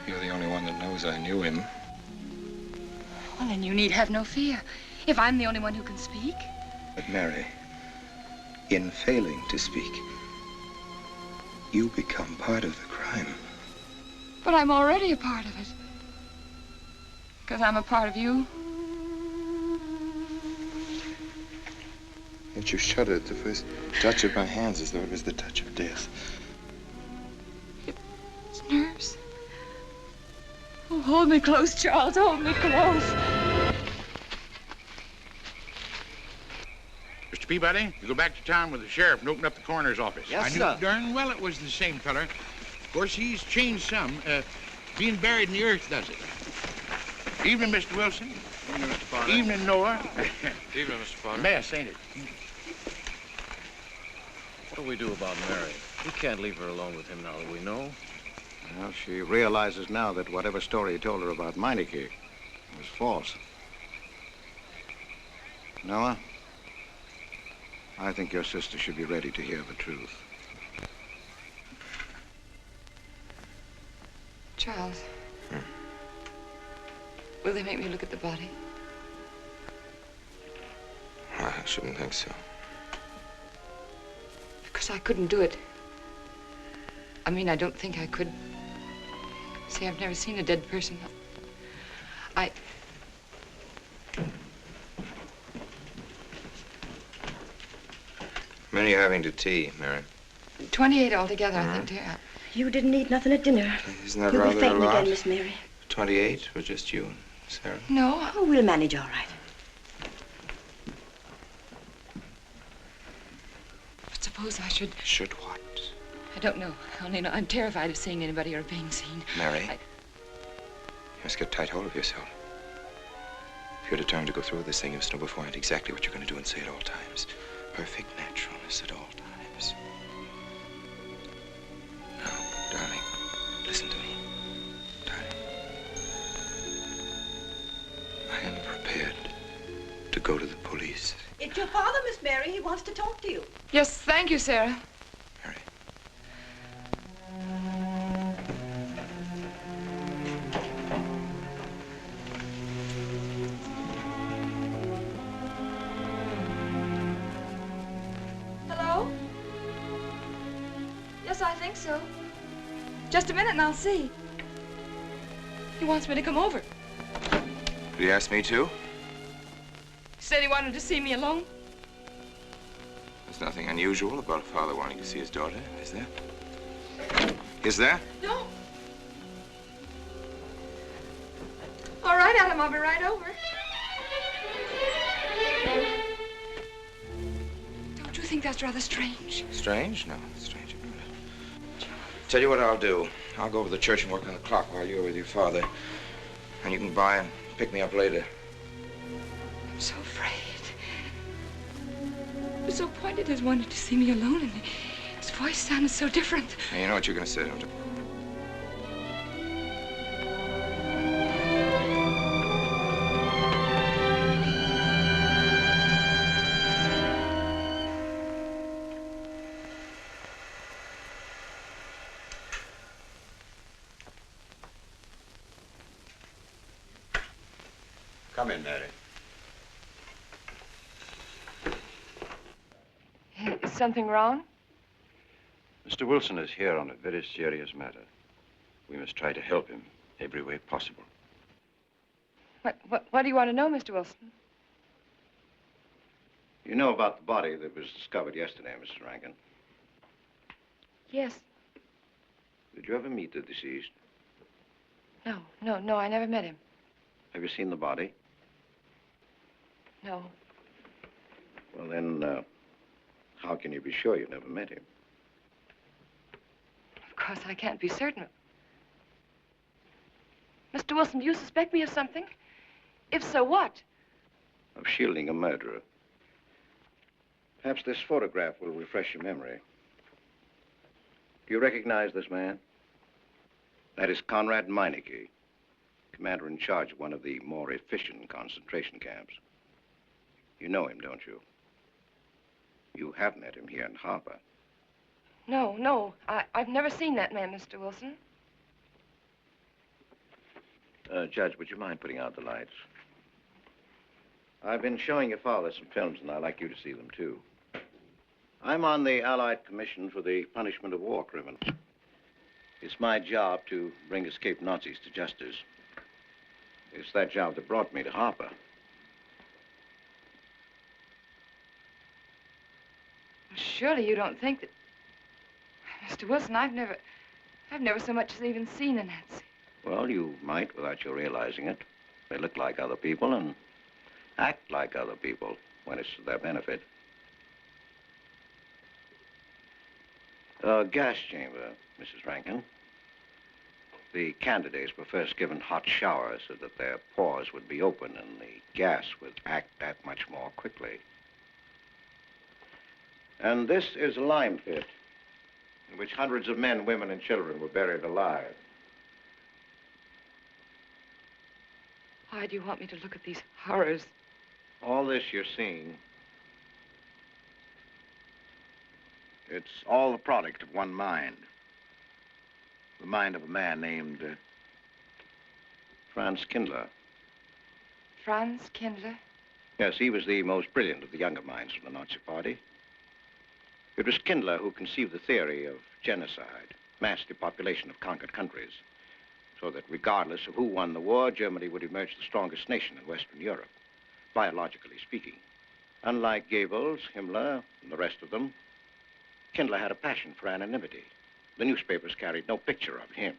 You're the only one that knows I knew him. Well, then you need have no fear. If I'm the only one who can speak. But Mary, in failing to speak, you become part of the crime. But I'm already a part of it. Because I'm a part of you. Yet you shuddered at the first touch of my hands as though it was the touch of death. It's nerves. Oh, hold me close, Charles. Hold me close. Mr. Peabody, you go back to town with the sheriff and open up the coroner's office. Yes, I knew sir. darn well it was the same feller. Of course, he's changed some. Being buried in the earth does it. Evening, Mr. Wilson. Evening, Mr. Potter. Evening, Noah. Evening, Mr. Potter. Mess, ain't it? What do we do about Mary? We can't leave her alone with him now that we know. Well, she realizes now that whatever story he told her about Meineke was false. Noah, I think your sister should be ready to hear the truth. Charles. Will they make me look at the body? I shouldn't think so. Because I couldn't do it. I mean, I don't think I could. See, I've never seen a dead person. Many are having to tea, Mary. 28 altogether, I think, dear. You didn't eat nothing at dinner. Isn't that You'll rather be fainting a lot? again, Miss Mary. 28 for just you and Sarah? No. Oh, we'll manage all right. But suppose I should... Should what? I don't know. I only know I'm terrified of seeing anybody or being seen. Mary, you must get tight hold of yourself. If you're determined to go through with this thing, you must know beforehand exactly what you're going to do and say at all times. Perfect naturalness at all times. wants to talk to you. Yes, thank you, Sarah. Hello? Yes, I think so. Just a minute and I'll see. He wants me to come over. Did he ask me to? He said he wanted to see me alone. There's nothing unusual about a father wanting to see his daughter, is there? Is there? No. All right, Adam, I'll be right over. Don't you think that's rather strange? Strange? No, strange about it. Tell you what I'll do. I'll go over to the church and work on the clock while you're with your father. And you can by and pick me up later. I'm so afraid. He was so pointed as wanted to see me alone, and his voice sounded so different. Hey, you know what you're going to say, don't you? Come in, Mary. Is something wrong? Mr. Wilson is here on a very serious matter. We must try to help him every way possible. What do you want to know, Mr. Wilson? You know about the body that was discovered yesterday, Mrs. Rankin. Yes. Did you ever meet the deceased? No, I never met him. Have you seen the body? No. Well, then, how can you be sure you never met him? Of course, I can't be certain. Mr. Wilson, do you suspect me of something? If so, what? Of shielding a murderer. Perhaps this photograph will refresh your memory. Do you recognize this man? That is Conrad Meineke, commander in charge of one of the more efficient concentration camps. You know him, don't you? You have met him here in Harper. No, I've never seen that man, Mr. Wilson. Judge, would you mind putting out the lights? I've been showing your father some films, and I'd like you to see them, too. I'm on the Allied Commission for the Punishment of War Criminals. It's my job to bring escaped Nazis to justice. It's that job that brought me to Harper. Surely you don't think that... Mr. Wilson, I've never so much as even seen a Nazi. Well, you might without you realizing it. They look like other people and act like other people when it's to their benefit. A gas chamber, Mrs. Rankin. The candidates were first given hot showers so that their pores would be open and the gas would act that much more quickly. And this is a lime pit in which hundreds of men, women, and children were buried alive. Why do you want me to look at these horrors? All this you're seeing, it's all the product of one mind. The mind of a man named Franz Kindler. Franz Kindler? Yes, he was the most brilliant of the younger minds of the Nazi Party. It was Kindler who conceived the theory of genocide, mass depopulation of conquered countries, so that regardless of who won the war, Germany would emerge the strongest nation in Western Europe, biologically speaking. Unlike Goebbels, Himmler, and the rest of them, Kindler had a passion for anonymity. The newspapers carried no picture of him.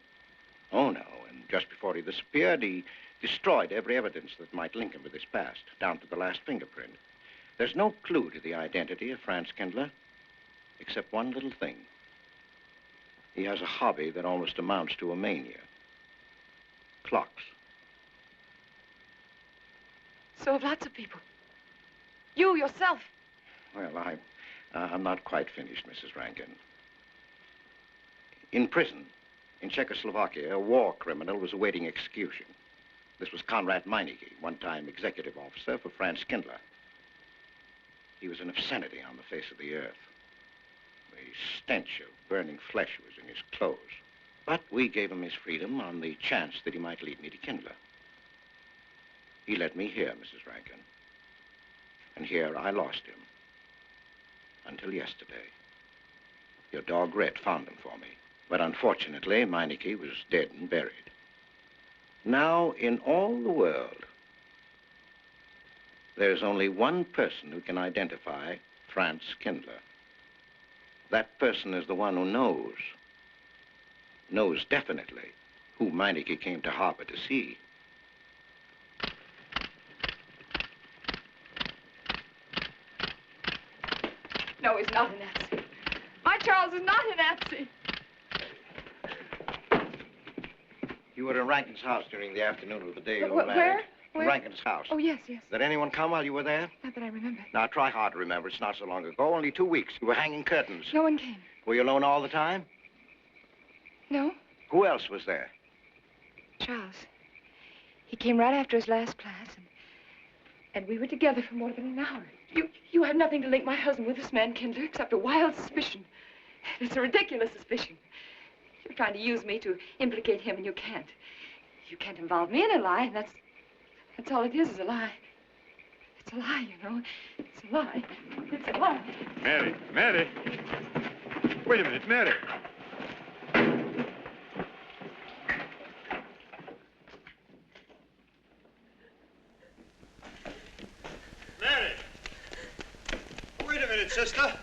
Oh, no, and just before he disappeared, he destroyed every evidence that might link him with his past, down to the last fingerprint. There's no clue to the identity of Franz Kindler, except one little thing. He has a hobby that almost amounts to a mania. Clocks. So have lots of people. You, yourself. Well, I'm not quite finished, Mrs. Rankin. In prison, in Czechoslovakia, a war criminal was awaiting execution. This was Conrad Meineke, one-time executive officer for Franz Kindler. He was an obscenity on the face of the earth. The stench of burning flesh was in his clothes. But we gave him his freedom on the chance that he might lead me to Kindler. He led me here, Mrs. Rankin. And here I lost him. Until yesterday. Your dog Red found him for me. But unfortunately, Meineke was dead and buried. Now, in all the world, there's only one person who can identify Franz Kindler. That person is the one who knows definitely who Meineke came to Harper to see. No, he's not a Nazi. My Charles is not a Nazi. You were in Rankin's house during the afternoon of the day you were married. Where? Where? Rankin's house. Oh, yes, yes. Did anyone come while you were there? Not that I remember. Now, try hard to remember. It's not so long ago. Only 2 weeks. You were hanging curtains. No one came. Were you alone all the time? No. Who else was there? Charles. He came right after his last class, and we were together for more than an hour. You have nothing to link my husband with this man, Kindler, except a wild suspicion. It's a ridiculous suspicion. You're trying to use me to implicate him, and you can't. You can't involve me in a lie, and that's all it is a lie. It's a lie, you know. It's a lie. It's a lie. Mary, Mary. Wait a minute, Mary. Mary. Wait a minute, sister.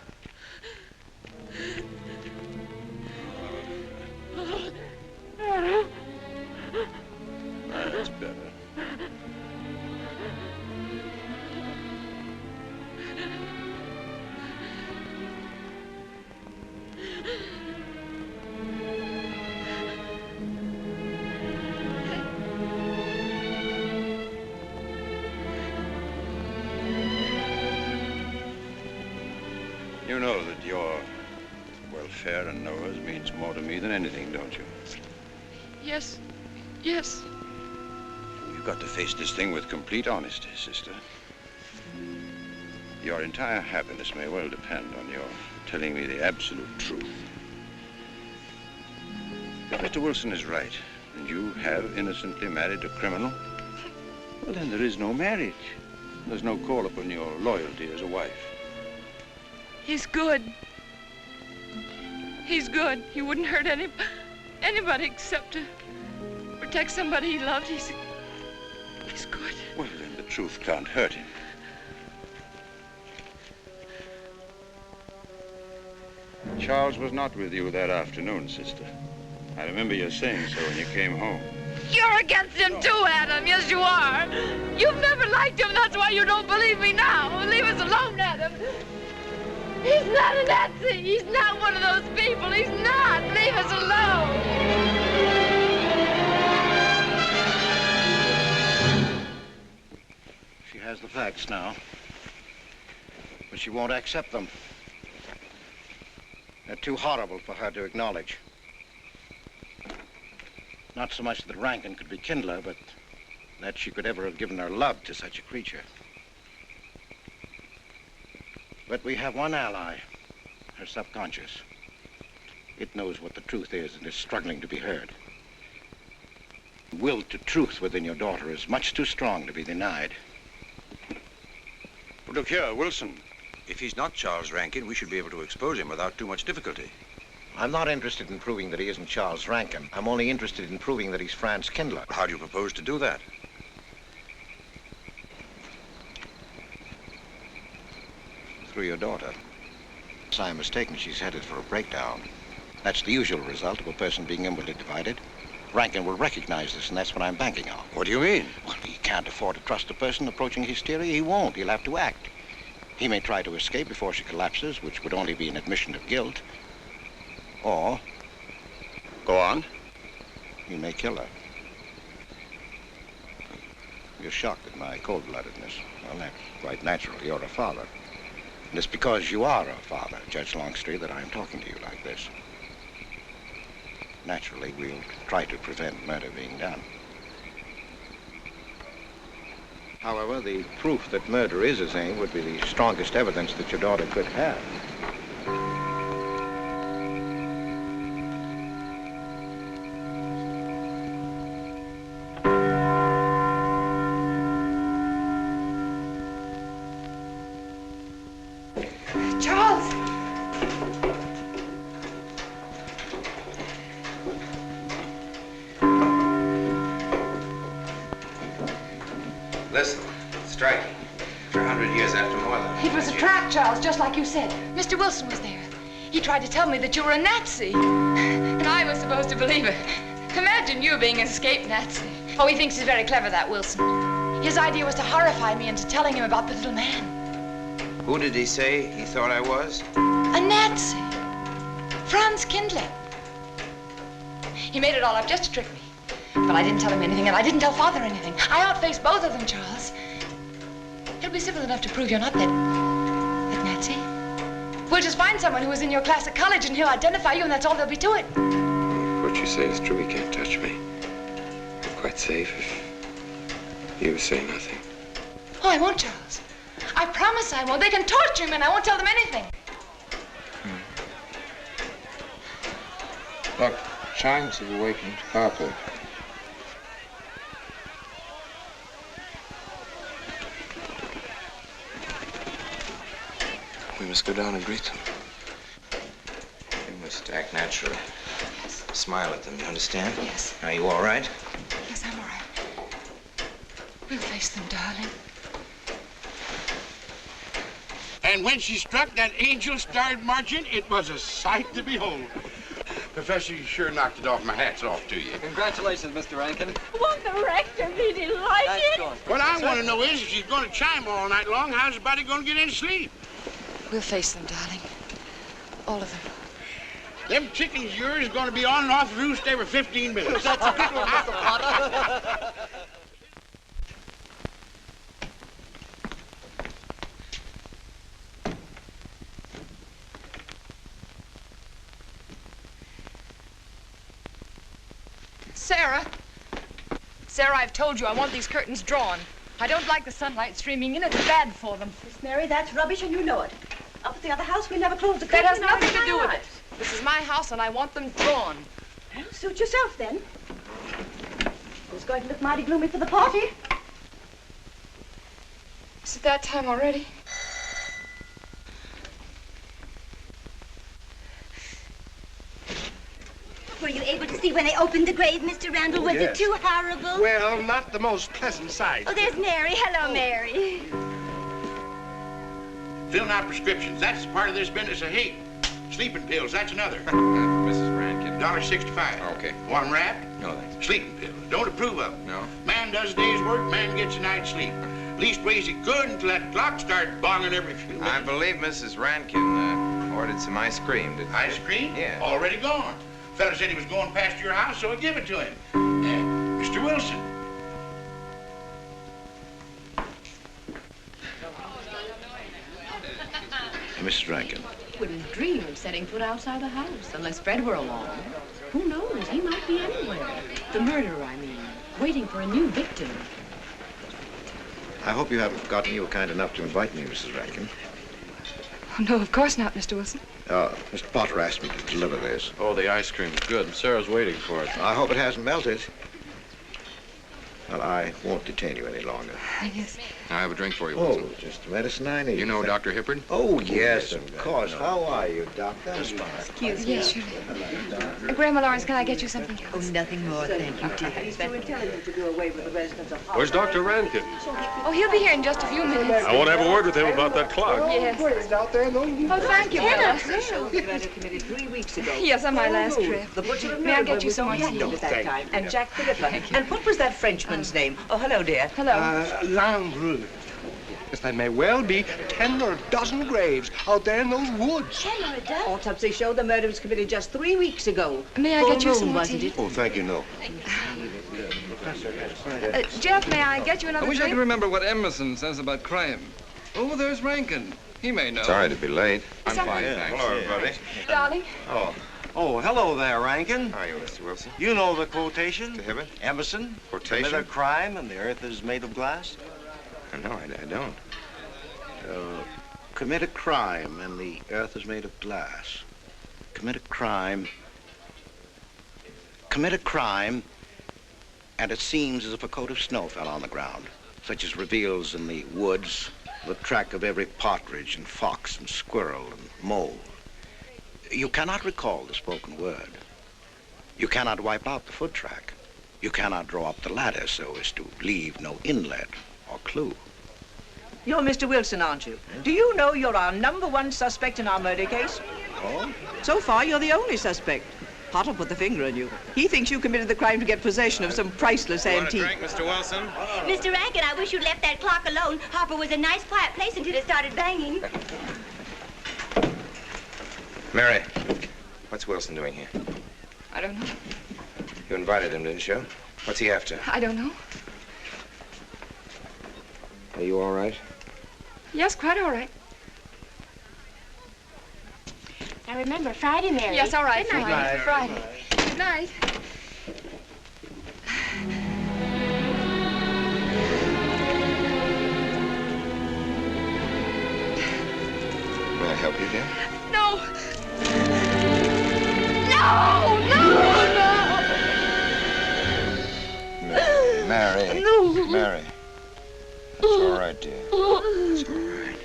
That's better. You know that your welfare and Noah's means more to me than anything, don't you? Yes. Yes. You've got to face this thing with complete honesty, sister. Your entire happiness may well depend on your telling me the absolute truth. If Mr. Wilson is right, and you have innocently married a criminal, well, then there is no marriage. There's no call upon your loyalty as a wife. He's good. He's good. He wouldn't hurt anybody except to protect somebody he loved. He's good. Well, then the truth can't hurt him. Charles was not with you that afternoon, sister. I remember you saying so when you came home. You're against him too, Adam. Yes, you are. You've never liked him. That's why you don't believe me now. Leave us alone, Adam. He's not a Nazi. He's not one of those people. He's not. Leave us alone. She has the facts now, but she won't accept them. They're too horrible for her to acknowledge. Not so much that Rankin could be Kindler, but that she could ever have given her love to such a creature. But we have one ally, her subconscious. It knows what the truth is and is struggling to be heard. The will to truth within your daughter is much too strong to be denied. But look here, Wilson. If he's not Charles Rankin, we should be able to expose him without too much difficulty. I'm not interested in proving that he isn't Charles Rankin. I'm only interested in proving that he's Franz Kindler. How do you propose to do that? Through your daughter. If I'm mistaken, she's headed for a breakdown. That's the usual result of a person being inwardly divided. Rankin will recognize this, and that's what I'm banking on. What do you mean? Well, he can't afford to trust a person approaching hysteria. He won't. He'll have to act. He may try to escape before she collapses, which would only be an admission of guilt. Or... Go on. He may kill her. You're shocked at my cold-bloodedness. Well, that's quite natural. You're a father. And it's because you are a father, Judge Longstreet, that I'm talking to you like this. Naturally, we'll try to prevent murder being done. However, the proof that murder is his aim would be the strongest evidence that your daughter could have. Charles! Listen, striking. For 100 years after more than... It was a trap, Charles, just like you said. Mr. Wilson was there. He tried to tell me that you were a Nazi. And I was supposed to believe it. Imagine you being an escaped Nazi. Oh, he thinks he's very clever, that Wilson. His idea was to horrify me into telling him about the little man. Who did he say he thought I was? A Nazi. Franz Kindler. He made it all up just to trick me. But I didn't tell him anything, and I didn't tell Father anything. I outfaced both of them, Charles. He'll be civil enough to prove you're not that Nazi. We'll just find someone who was in your class at college, and he'll identify you, and that's all there'll be to it. What you say is true. He can't touch me. I'm quite safe if you say nothing. Oh, I won't, Charles. I promise I won't. They can torture him, and I won't tell them anything. Look, chimes have awakened Harper. We must go down and greet them. You must act naturally. Yes. Smile at them, you understand? Yes. Are you all right? Yes, I'm all right. We'll face them, darling. And when she struck that angel-starred marching, it was a sight to behold. Professor, you sure knocked it off. My hat's off to you. Congratulations, Mr. Rankin. Won't the rector be delighted? What I want to know is, if she's going to chime all night long, how's the body going to get any sleep? We'll face them, darling. All of them. Them chickens of yours are going to be on and off the roost every 15 minutes. That's a good one, Mr. Potter. Sarah. Sarah, I've told you I want these curtains drawn. I don't like the sunlight streaming in. It's bad for them. Miss Mary, that's rubbish and you know it. Up at the other house, we never close the That curtains. has nothing to do with it. This is my house and I want them drawn. Well, suit yourself then. It's going to look mighty gloomy for the party. Is it that time already? Were you able to see when they opened the grave, Mr. Randall? Was it too horrible? Well, not the most pleasant sight. Oh, there's Mary. Hello, Mary. Filling out prescriptions, that's part of this business of hate. Sleeping pills, that's another. Mrs. Rankin. $1.65. Okay. One wrap? No, thanks. Sleeping pills. Don't approve of them. No. Man does a day's work, man gets a night's sleep. Leastways he could until that clock started bonging every few minutes. I believe Mrs. Rankin ordered some ice cream. Ice cream? Yeah. Already gone. Fella said he was going past your house, so I give it to him. Mr. Wilson. Mrs. Rankin. Wouldn't dream of setting foot outside the house unless Fred were along. Who knows? He might be anywhere. The murderer, I mean, waiting for a new victim. I hope you haven't forgotten you were kind enough to invite me, Mrs. Rankin. Oh, no, of course not, Mr. Wilson. Mr. Potter asked me to deliver this. Oh, the ice cream's good. Sarah's waiting for it. I hope it hasn't melted. Well, I won't detain you any longer. Yes. I have a drink for you, Oh, Wilson. just the medicine I need. You know Dr. Hippard? Oh, yes, of course. How are you, Doctor? Excuse me. Yes, surely. Grandma Lawrence, can I get you something else? Oh, nothing more, thank you, dear. He's too intelligent to do away with the residents of Where's Dr. Rankin? Oh, he'll be here in just a few minutes. I want to have a word with him about that clock. Yes. Oh, thank you, Willa. Committee 3 weeks ago. Yes, on my last trip. The butcher of May I get you was some on tea? hand at that time. And Jack Philippa. And what was that Frenchman's name? Oh, hello, dear. Hello. Landru. Yes, there may well be 10 or a dozen graves out there in those woods. 10 or a dozen? Autopsy showed the murder was committed just 3 weeks ago. May I Full get you moon, some more wasn't tea? it? Oh, thank you, no. Jeff, may I get you another I wish I drink? could remember what Emerson says about crime. Oh, there's Rankin. He may know. Sorry to be late. I'm fine, thanks. Hello, everybody. Darling. Oh, hello there, Rankin. How are you, Mr. Wilson? You know the quotation? To Hibbert? Emerson. Quotation? Commit a crime and the earth is made of glass. No, I don't. Commit a crime and the earth is made of glass. Commit a crime and it seems as if a coat of snow fell on the ground, such as reveals in the woods the track of every partridge and fox and squirrel and mole. You cannot recall the spoken word. You cannot wipe out the foot track. You cannot draw up the ladder so as to leave no inlet or clue. You're Mr. Wilson, aren't you? Do you know you're our #1 suspect in our murder case? Oh? So far, you're the only suspect. Potter put the finger on you. He thinks you committed the crime to get possession of some priceless antique. Want a drink, Mr. Wilson? Mr. Rankin, I wish you'd left that clock alone. Harper was a nice, quiet place until it started banging. Mary, what's Wilson doing here? I don't know. You invited him, didn't you? What's he after? I don't know. Are you all right? Yes, quite all right. Now remember, Friday, Mary. Yes, all right. Good night. Friday. Good night. May I help you, dear? No! No! Mary. No! Mary. It's all right, dear. It's all right.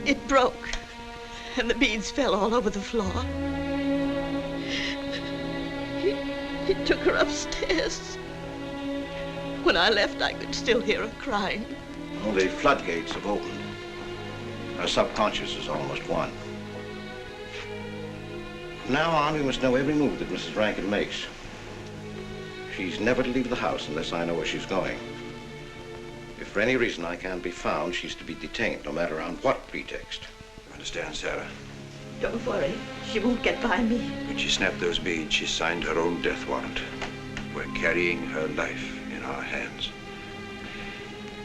It broke, and the beads fell all over the floor. He took her upstairs. When I left, I could still hear her crying. Well, the floodgates have opened. Her subconscious is almost won. From now on, we must know every move that Mrs. Rankin makes. She's never to leave the house unless I know where she's going. If for any reason I can't be found, she's to be detained, no matter on what pretext. Understand, Sarah? Don't worry, she won't get by me. When she snapped those beads, she signed her own death warrant. We're carrying her life in our hands.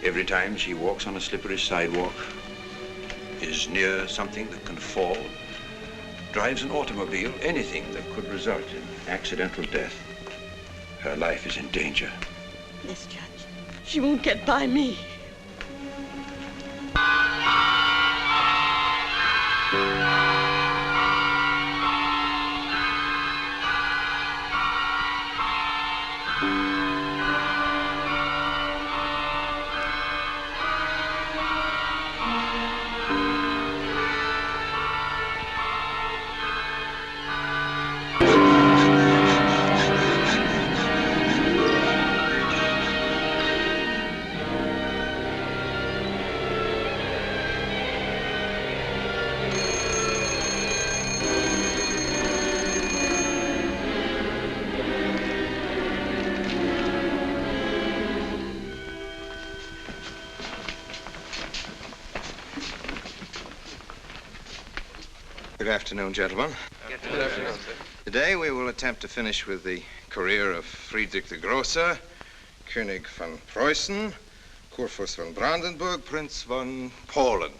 Every time she walks on a slippery sidewalk, is near something that can fall, drives an automobile, anything that could result in accidental death, her life is in danger. Yes, Judge. She won't get by me. Good afternoon, gentlemen. Good afternoon, sir. Today we will attempt to finish with the career of Friedrich the Großer, König von Preußen, Kurfürst von Brandenburg, Prince von Polen.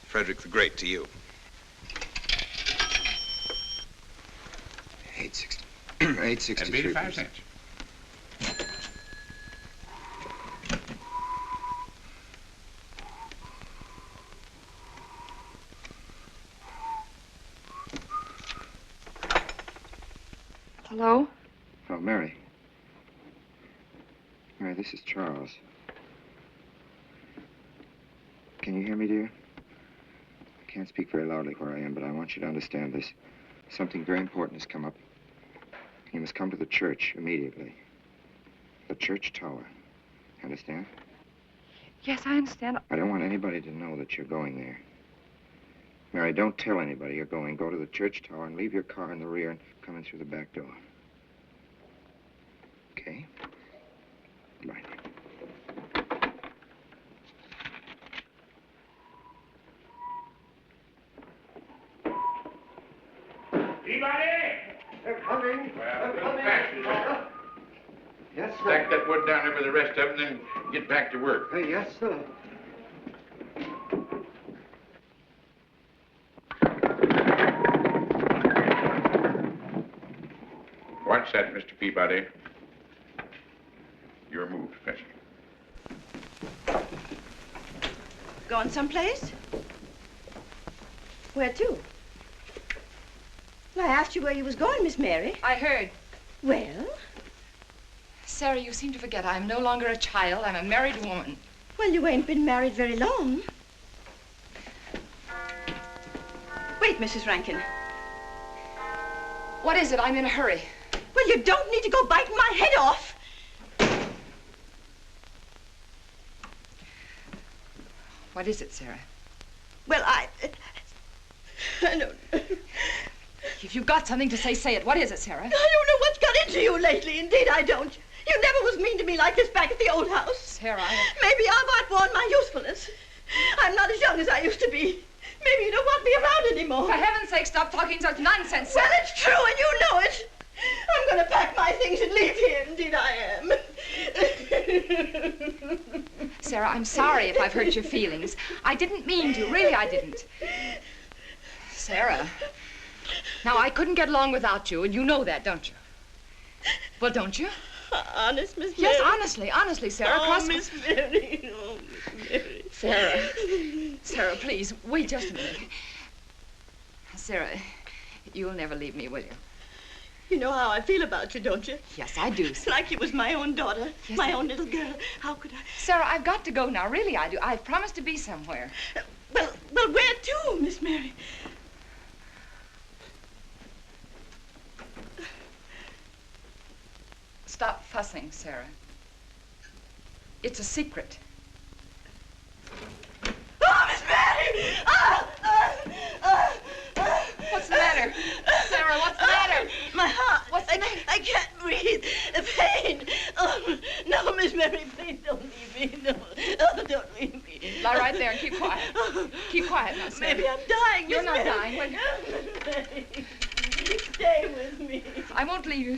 Frederick the Great to you. 863. That'd be 85 cents. Hello? Oh, Mary. Mary, this is Charles. Can you hear me, dear? I can't speak very loudly where I am, but I want you to understand this. Something very important has come up. You must come to the church immediately. The church tower. Understand? Yes, I understand. I don't want anybody to know that you're going there. Mary, don't tell anybody you're going. Go to the church tower and leave your car in the rear and come in through the back door. Okay? Right. Anybody? They're coming. Well, a little faster, sir. Yes, sir. Stack that wood down there with the rest of them, then get back to work. Yes, sir. set, Mr. Peabody. Your move, Professor. Going someplace? Where to? Well, I asked you where you was going, Miss Mary. I heard. Well? Sarah, you seem to forget I'm no longer a child. I'm a married woman. Well, you ain't been married very long. Wait, Mrs. Rankin. What is it? I'm in a hurry. Well, you don't need to go biting my head off. What is it, Sarah? Well, I don't know. If you've got something to say, say it. What is it, Sarah? I don't know what's got into you lately. Indeed, I don't. You never was mean to me like this back at the old house. Sarah, Maybe I've outworn my usefulness. I'm not as young as I used to be. Maybe you don't want me around anymore. For heaven's sake, stop talking such nonsense, Sarah. Well, it's true, and you know it. I'm going to pack my things and leave here. Indeed, I am. Sarah, I'm sorry if I've hurt your feelings. I didn't mean to. Really, I didn't. Sarah. Now, I couldn't get along without you, and you know that, don't you? Well, don't you? Honest, Miss Mary? Yes, honestly, Sarah. Oh, Miss Mary. Oh, Miss Mary. Sarah, please, wait just a minute. Sarah, you'll never leave me, will you? You know how I feel about you, don't you? Yes, I do. It's like you was my own daughter, Yes, my own little girl. How could I? Sarah, I've got to go now. Really, I do. I've promised to be somewhere. Well, where to, Miss Mary? Stop fussing, Sarah. It's a secret. Oh, Miss Mary! What's the matter? Sarah, what's the matter? My heart. What's the matter? I can't breathe. The pain. Oh, no, Miss Mary, please don't leave me. No. Oh, don't leave me. Lie right there and keep quiet. Keep quiet now, Sarah. Maybe I'm dying, You're Miss not Mary. dying. Miss Mary, stay with me. I won't leave you.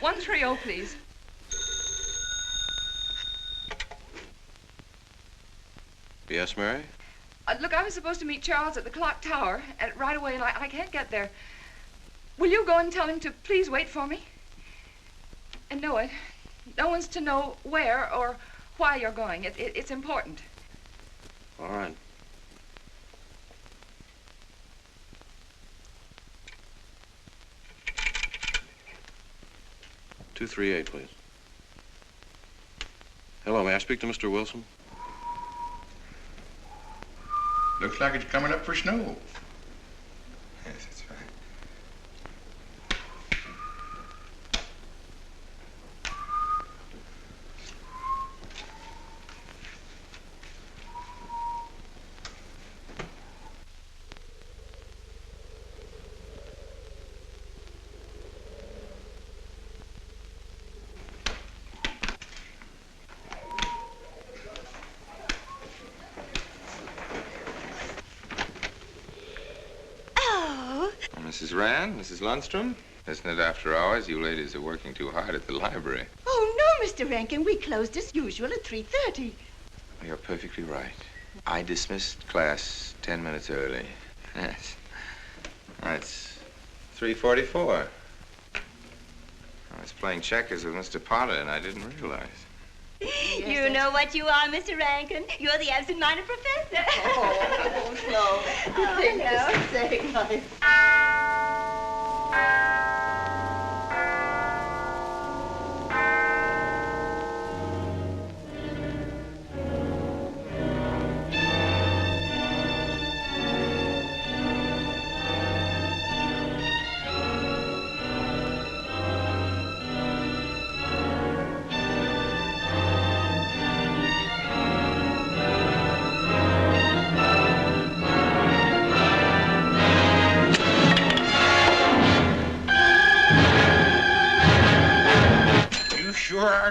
130, please. Yes, Mary? Look, I was supposed to meet Charles at the clock tower right away, and I can't get there. Will you go and tell him to please wait for me? And no one's to know where or why you're going. It's important. All right. "238, please. Hello, may I speak to Mr. Wilson? Looks like it's coming up for snow. Yes, that's right. Mrs. Rand, Mrs. Lundstrom, isn't it after hours? You ladies are working too hard at the library. Oh, no, Mr. Rankin. We closed as usual at 3:30. You're perfectly right. I dismissed class 10 minutes early. Yes. It's 3:44. I was playing checkers with Mr. Potter, and I didn't realize. You know what you are, Mr. Rankin? You're the absent-minded professor. Oh, no. Oh, no. Say nice.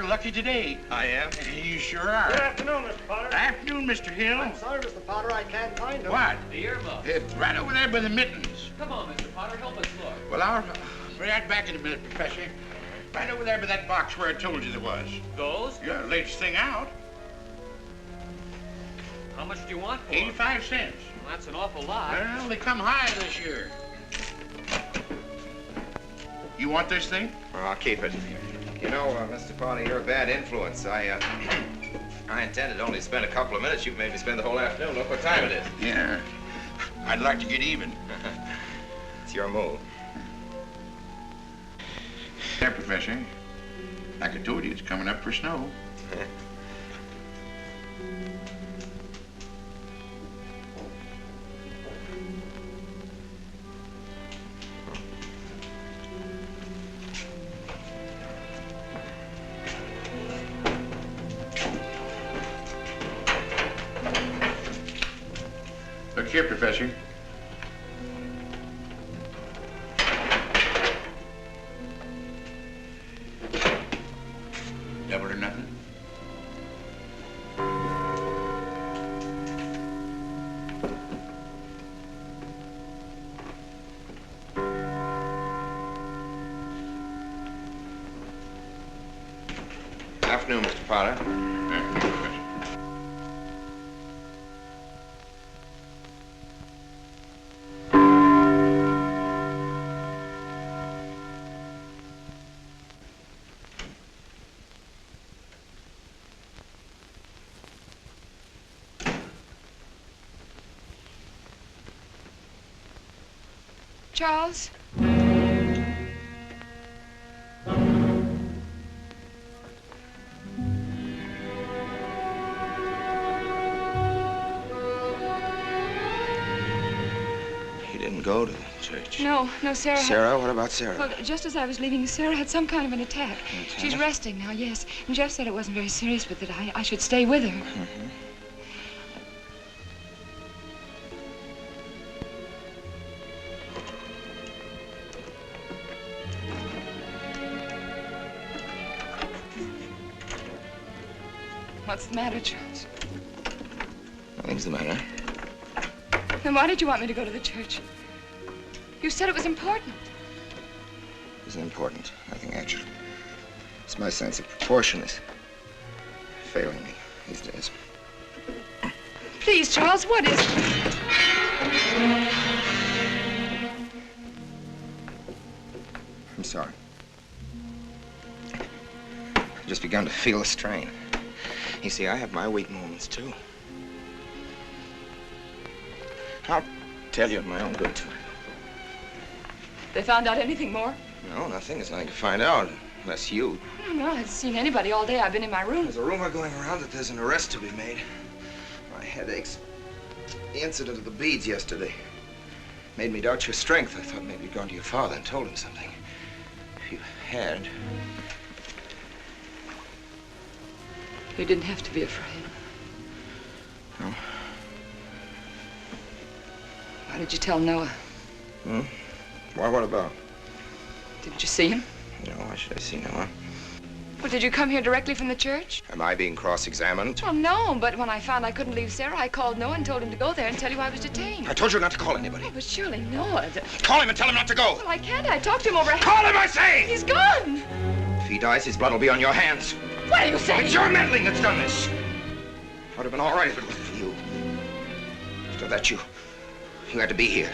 Lucky today. I am. You sure are. Good afternoon, Mr. Potter. Afternoon, Mr. Hill. I'm sorry, Mr. Potter, I can't find him. What? The earmuff. It's right over there by the mittens. Come on, Mr. Potter, help us look. Well, I'll be right back in a minute, Professor. Right over there by that box where I told you there was. Those? Yeah, latest thing out. How much do you want for 85 cents. Well, that's an awful lot. Well, they come high this year. You want this thing? Well, I'll keep it. You know, Mr. Potter, you're a bad influence. I intended only to spend a couple of minutes. You've made me spend the whole afternoon. Look what time it is. Yeah. I'd like to get even. It's your move. There, Professor. Like I told you, it's coming up for snow. Look here, Professor. Double or nothing? Afternoon, Mr. Potter. Afternoon, Professor. Charles? He didn't go to the church. No, Sarah. Sarah? What about Sarah? Well, just as I was leaving, Sarah had some kind of an attack. She's resting now, yes. And Jeff said it wasn't very serious, but that I should stay with her. Mm-hmm. What's the matter, Charles? Nothing's the matter. Then why did you want me to go to the church? You said it was important. It isn't important. Nothing actually. It's my sense of proportion is failing me these days. Please, Charles, what is it? I'm sorry. I've just begun to feel the strain. You see, I have my weak moments, too. I'll tell you in my own good time. They found out anything more? No, nothing. There's nothing to find out, unless you. No, I haven't seen anybody all day. I've been in my room. There's a rumor going around that there's an arrest to be made. My head aches. The incident of the beads yesterday made me doubt your strength. I thought maybe you'd gone to your father and told him something. If you had... You didn't have to be afraid. No? Why did you tell Noah? Hmm? Why, what about? Didn't you see him? No, why should I see Noah? Well, did you come here directly from the church? Am I being cross-examined? Well, no, but when I found I couldn't leave Sarah, I called Noah and told him to go there and tell you I was detained. I told you not to call anybody. Oh, but surely Noah... Call him and tell him not to go. Well, I can't. I talked to him over... Call him, I say! He's gone! If he dies, his blood will be on your hands. What are you saying? It's your meddling that's done this. Would have been all right if it wasn't for you. So that you had to be here.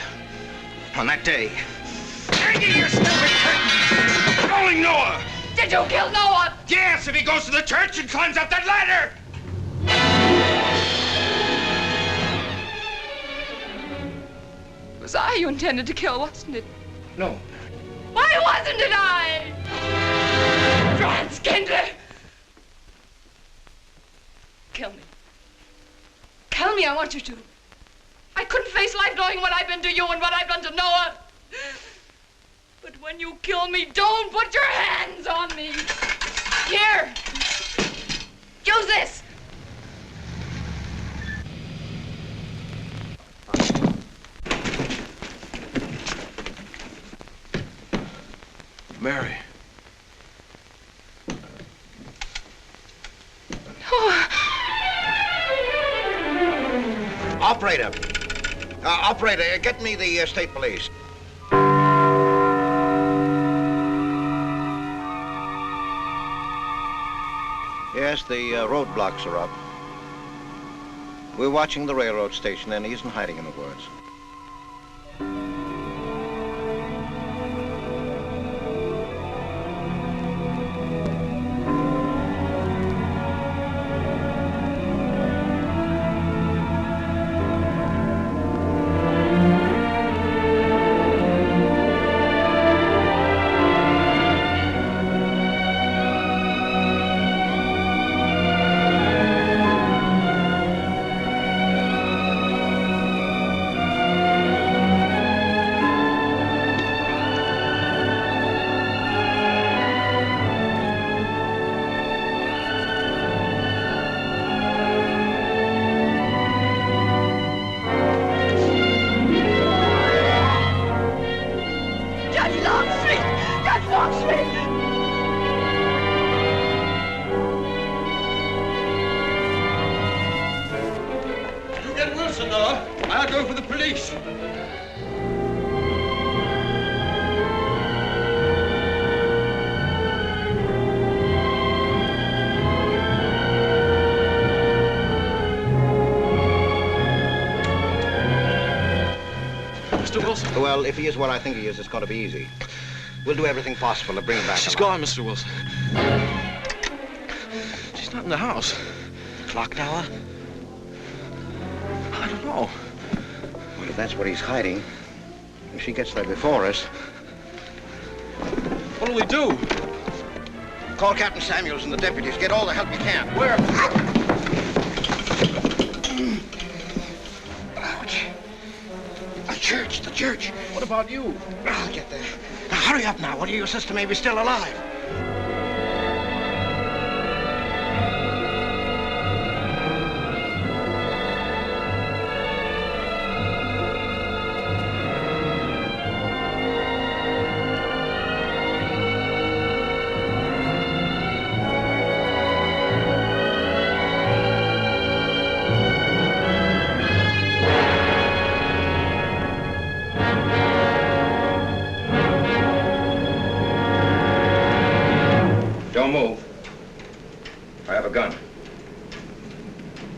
On that day. Hanging your stupid curtain! Calling Noah! Did you kill Noah? Yes, if he goes to the church and climbs up that ladder! It was I you intended to kill, wasn't it? No. Why wasn't it I? Franz Kindler! Kill me. Kill me, I want you to. I couldn't face life knowing what I've been to you and what I've done to Noah. But when you kill me, don't put your hands on me. Here. Use this. Mary. Oh. Operator. Operator, get me the state police. Yes, the roadblocks are up. We're watching the railroad station, and he isn't hiding in the woods. Mr. Noir. I'll go for the police. Mr. Wilson? Well, if he is what I think he is, it's going to be easy. We'll do everything possible to bring him back. She's gone, Mr. Wilson. She's not in the house. Clock tower? I don't know. Well, if that's what he's hiding, if she gets there before us... What'll we do? Call Captain Samuels and the deputies. Get all the help you can. Where? The church. What about you? I'll get there. Now, hurry up now. One of your sister may be still alive. Don't move. I have a gun.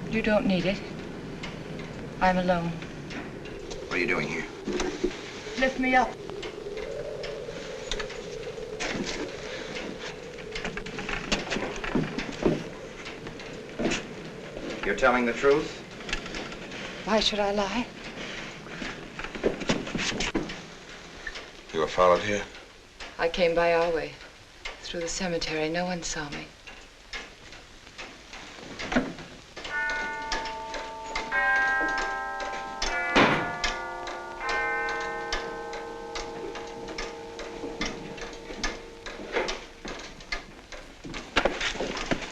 You don't need it. I'm alone. What are you doing here? Lift me up. You're telling the truth? Why should I lie? You were followed here? I came by our way. Through the cemetery. No one saw me.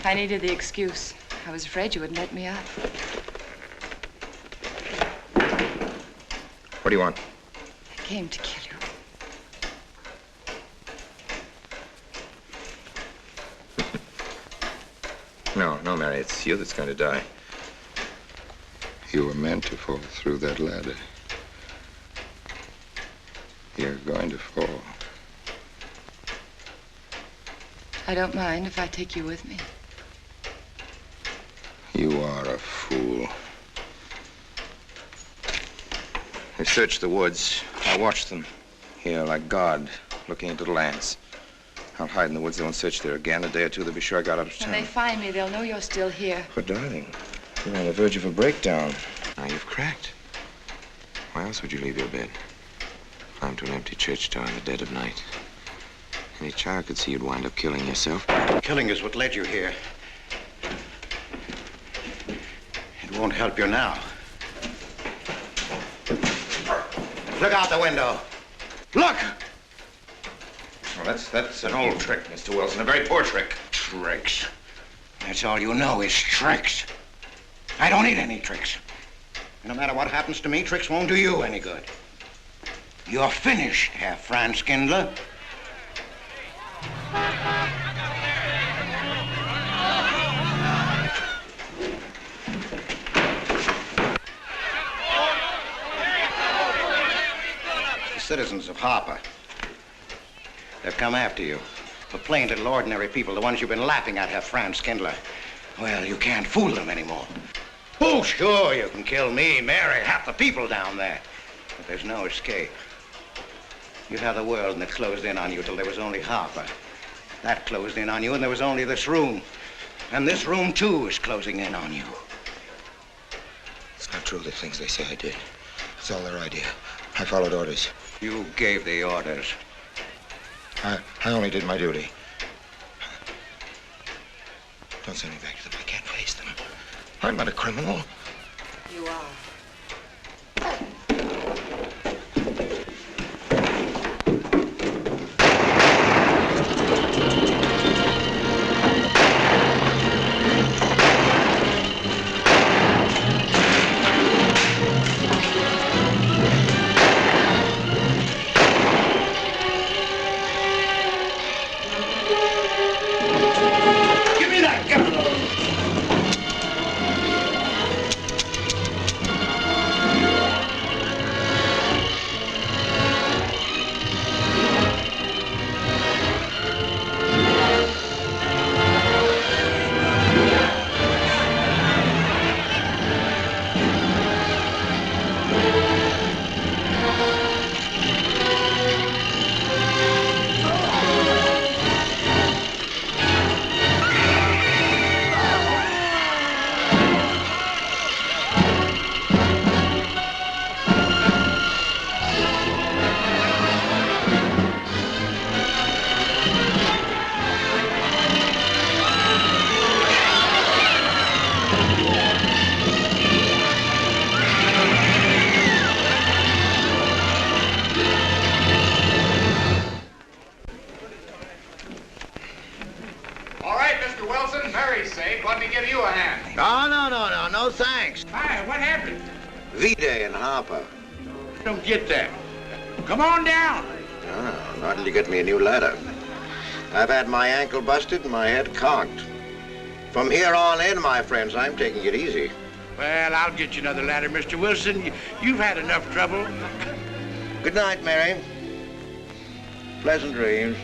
I needed the excuse. I was afraid you wouldn't let me out. What do you want? I came to kill you. No, Mary, it's you that's going to die. You were meant to fall through that ladder. You're going to fall. I don't mind if I take you with me. You are a fool. They searched the woods. I watched them. Here, like God, looking into the lands. I'll hide in the woods. They won't search there again. A day or two, they'll be sure I got out of town. When they find me, they'll know you're still here. But, darling, you're on the verge of a breakdown. Now you've cracked. Why else would you leave your bed? Climb to an empty church tower in the dead of night. Any child could see you'd wind up killing yourself. Killing is what led you here. It won't help you now. Look out the window. Look! Well, that's an old trick, Mr. Wilson. A very poor trick. Tricks. That's all you know is tricks. I don't need any tricks. No matter what happens to me, tricks won't do you any good. You're finished, Herr Franz Kindler. The citizens of Harper. They've come after you. The plain little ordinary people, the ones you've been laughing at, Herr Franz Kindler. Well, you can't fool them anymore. Oh, sure, you can kill me, Mary, half the people down there. But there's no escape. You have the world, and it closed in on you till there was only Harper. That closed in on you, and there was only this room. And this room, too, is closing in on you. It's not true, the things they say I did. It's all their idea. I followed orders. You gave the orders. I only did my duty. Don't send me back to them. I can't face them. I'm not a criminal. You are. All right, Mr. Wilson, Mary's safe. Let me give you a hand. No, thanks. Hi, what happened? V-Day in Harper. I don't get that. Come on down. Oh, not till you get me a new ladder. I've had my ankle busted and my head conked. From here on in, my friends, I'm taking it easy. Well, I'll get you another ladder, Mr. Wilson. You've had enough trouble. Good night, Mary. Pleasant dreams.